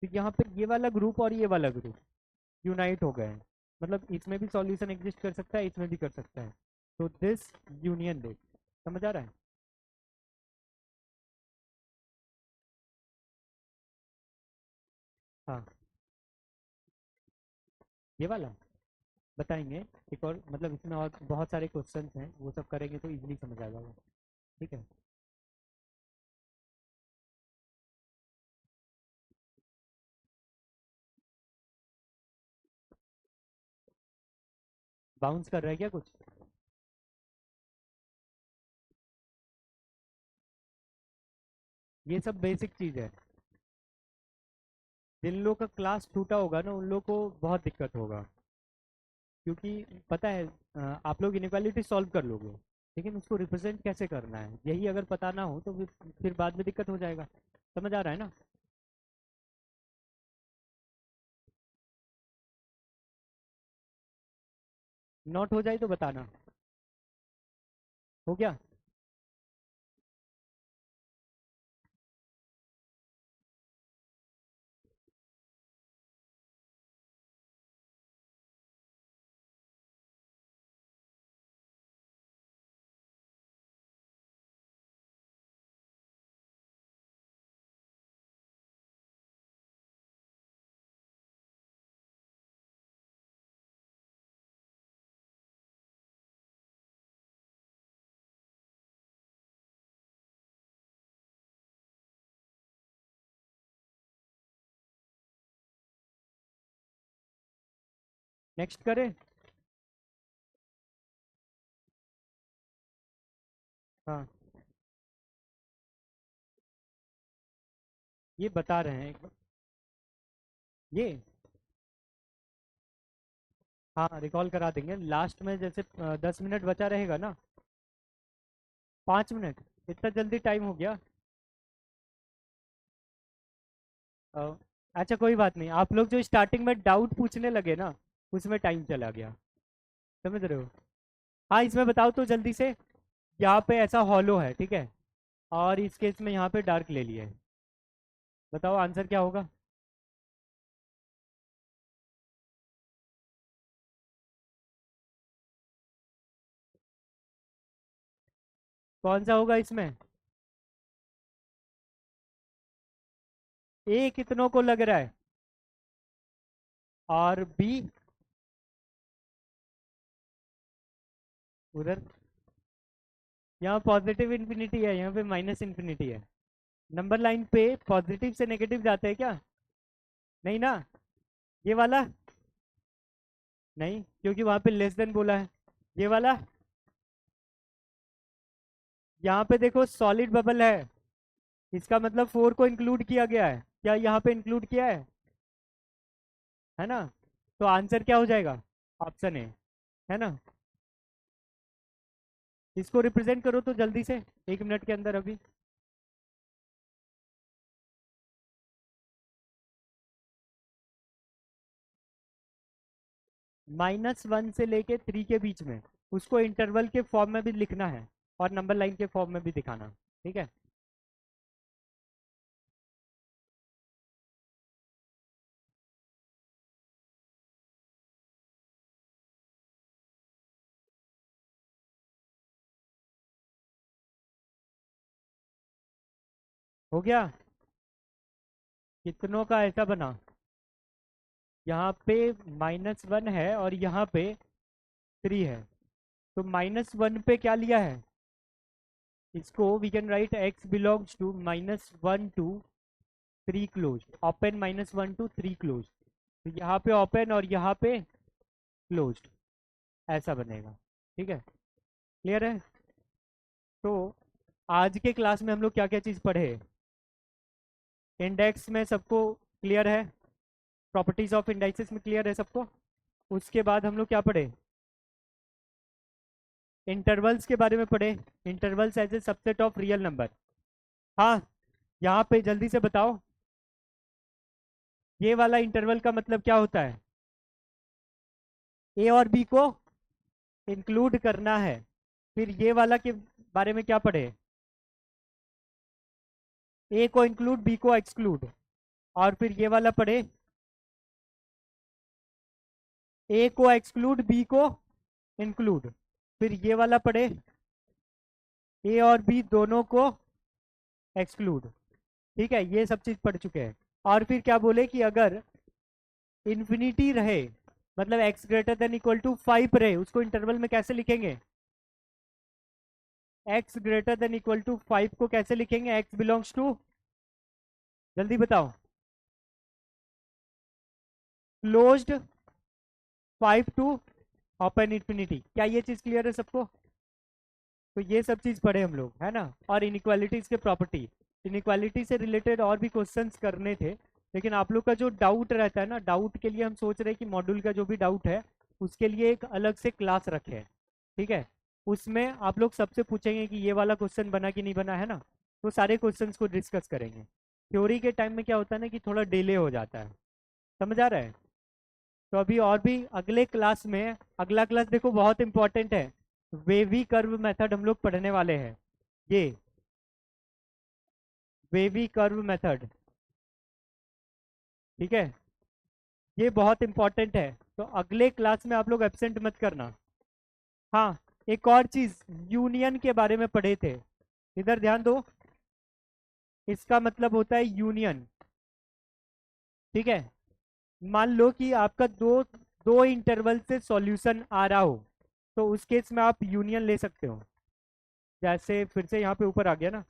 तो यहाँ पे ये वाला ग्रुप और ये वाला ग्रुप यूनाइट हो गए हैं, मतलब इसमें भी सॉल्यूशन एग्जिस्ट कर सकता है, इसमें भी कर सकता है। तो दिस यूनियन दिस, समझ आ रहा है। हाँ, ये वाला बताएंगे, एक और मतलब इसमें और बहुत सारे क्वेश्चंस हैं, वो सब करेंगे तो इजीली समझ आ जाएगा, ठीक है। बाउंस कर रहा है क्या कुछ, ये सब बेसिक चीज़ है। जिन लोगों का क्लास छूटा होगा ना, उन लोगों को बहुत दिक्कत होगा, क्योंकि पता है, आप लोग इनइक्वालिटी सॉल्व कर लोगे, लेकिन उसको रिप्रेजेंट कैसे करना है यही अगर पता ना हो, तो फिर बाद में दिक्कत हो जाएगा। समझ आ रहा है ना। नोट हो जाए तो बताना, हो गया। नेक्स्ट करें। हाँ, ये बता रहे हैं एक बार। ये हाँ रिकॉल करा देंगे लास्ट में, जैसे 10 मिनट बचा रहेगा ना। 5 मिनट, इतना जल्दी टाइम हो गया। अ, अच्छा कोई बात नहीं, आप लोग जो स्टार्टिंग में डाउट पूछने लगे ना, उसमें टाइम चला गया। समझ रहे हो? हाँ इसमें बताओ तो जल्दी से। यहाँ पे ऐसा हॉलो है, ठीक है, और इस केस में यहाँ पे डार्क ले लिया है। बताओ आंसर क्या होगा। कौन सा होगा इसमें? ए कितनों को लग रहा है? और बी उधर, यहाँ पॉजिटिव इन्फिनिटी है, यहाँ पे माइनस इन्फिनिटी है। नंबर लाइन पे पॉजिटिव से नेगेटिव जाते हैं क्या? नहीं ना। ये वाला नहीं, क्योंकि वहां पे लेस देन बोला है। ये वाला, यहाँ पे देखो सॉलिड बबल है, इसका मतलब 4 को इंक्लूड किया गया है। क्या यहाँ पे इंक्लूड किया है ना? तो आंसर क्या हो जाएगा? ऑप्शन है ना? इसको रिप्रेजेंट करो तो जल्दी से, 1 मिनट के अंदर अभी। -1 से लेके 3 के बीच में, उसको इंटरवल के फॉर्म में भी लिखना है और नंबर लाइन के फॉर्म में भी दिखाना। ठीक है। हो गया? कितनों का ऐसा बना? यहाँ पे -1 है और यहाँ पे 3 है। तो -1 पे क्या लिया है? इसको we can write x belongs to -1 to 3 close, open -1 to 3 close. तो यहाँ पे ओपन और यहाँ पे क्लोज, ऐसा बनेगा। ठीक है, क्लियर है? तो आज के क्लास में हम लोग क्या क्या चीज़ पढ़े? इंडेक्स में सबको क्लियर है? प्रॉपर्टीज ऑफ इंडाइसेस में क्लियर है सबको? उसके बाद हम लोग क्या पढ़े? इंटरवल्स के बारे में पढ़े। Intervals as a subset of real number. हाँ, यहाँ पे जल्दी से बताओ, ये वाला इंटरवल का मतलब क्या होता है? ए और बी को इंक्लूड करना है। फिर ये वाला के बारे में क्या पढ़े? ए को इंक्लूड, बी को एक्सक्लूड। और फिर ये वाला पढ़े, ए को एक्सक्लूड, बी को इंक्लूड। फिर ये वाला पढ़े, ए और बी दोनों को एक्सक्लूड। ठीक है, ये सब चीज पढ़ चुके हैं। और फिर क्या बोले कि अगर इन्फिनिटी रहे, मतलब x greater than equal to 5 रहे, उसको इंटरवल में कैसे लिखेंगे? x greater than equal to 5 को कैसे लिखेंगे? x बिलोंग्स टू, जल्दी बताओ, क्लोज्ड 5 टू ओपन इन्फिनिटी। क्या ये चीज क्लियर है सबको? तो ये सब चीज पढ़े हम लोग, है ना? और इनइक्वालिटीज के प्रॉपर्टी, इनइक्वालिटी से रिलेटेड और भी क्वेश्चंस करने थे, लेकिन आप लोग का जो डाउट रहता है ना, डाउट के लिए हम सोच रहे हैं कि मॉड्यूल का जो भी डाउट है उसके लिए एक अलग से क्लास रखे। ठीक है, उसमें आप लोग सबसे पूछेंगे कि ये वाला क्वेश्चन बना कि नहीं बना, है ना? तो सारे क्वेश्चंस को डिस्कस करेंगे। थ्योरी के टाइम में क्या होता है ना कि थोड़ा डिले हो जाता है। समझ आ रहा है? तो अभी और भी अगले क्लास में, अगला क्लास देखो बहुत इंपॉर्टेंट है, वेवी कर्व मेथड हम लोग पढ़ने वाले हैं। ये वेवी कर्व मेथड, ठीक है, ये बहुत इंपॉर्टेंट है। तो अगले क्लास में आप लोग एब्सेंट मत करना। हाँ, एक और चीज, यूनियन के बारे में पढ़े थे, इधर ध्यान दो। इसका मतलब होता है यूनियन। ठीक है, मान लो कि आपका दो दो इंटरवल से सॉल्यूशन आ रहा हो, तो उस केस में आप यूनियन ले सकते हो। जैसे फिर से यहाँ पे ऊपर आ गया ना,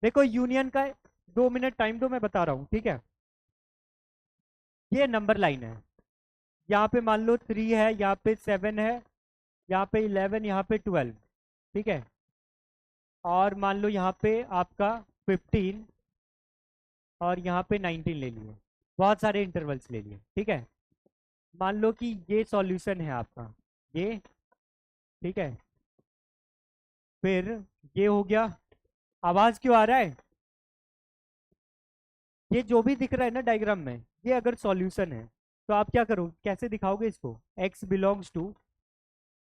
देखो यूनियन का 2 मिनट टाइम दो, मैं बता रहा हूँ। ठीक है, ये नंबर लाइन है, यहाँ पे मान लो 3 है, यहाँ पे 7 है, यहाँ पे 11, यहाँ पे 12, ठीक है। और मान लो यहाँ पे आपका 15 और यहाँ पे 19 ले लिए, बहुत सारे इंटरवल्स ले लिए, ठीक है। मान लो कि ये सॉल्यूशन है आपका, ये, ठीक है। फिर ये हो गया। आवाज क्यों आ रहा है? ये जो भी दिख रहा है ना डायग्राम में, ये अगर सॉल्यूशन है तो आप क्या करोगे, कैसे दिखाओगे इसको? x बिलोंग्स टू,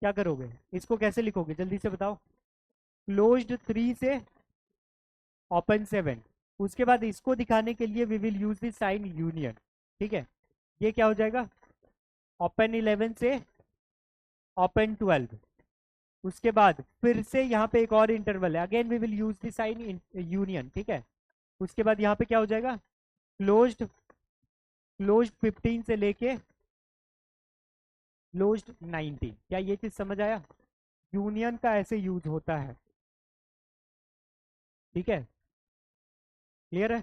क्या करोगे इसको, कैसे लिखोगे जल्दी से बताओ? क्लोज्ड 3 से ओपन 7। उसके बाद इसको दिखाने के लिए we will use the sign union, ठीक है। ये क्या हो जाएगा? ओपन 11 से ओपन 12। उसके बाद फिर से यहाँ पे एक और इंटरवल है, again we will use the sign union, ठीक है। उसके बाद यहाँ पे क्या हो जाएगा? क्लोज्ड, क्लोज्ड 15 से लेके क्लोज्ड 19। क्या ये चीज समझ आया? यूनियन का ऐसे यूज होता है, ठीक है। क्लियर है?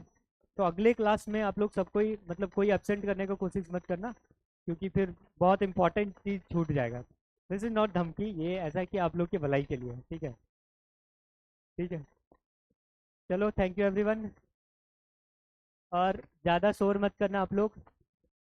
तो अगले क्लास में आप लोग सबको ही, मतलब कोई एब्सेंट करने का कोशिश मत करना, क्योंकि फिर बहुत इंपॉर्टेंट चीज छूट जाएगा। दिस इज नॉट धमकी, ये ऐसा है कि आप लोग की भलाई के लिए है, ठीक है। ठीक है, चलो, थैंक यू एवरीवन। और ज़्यादा शोर मत करना आप लोग।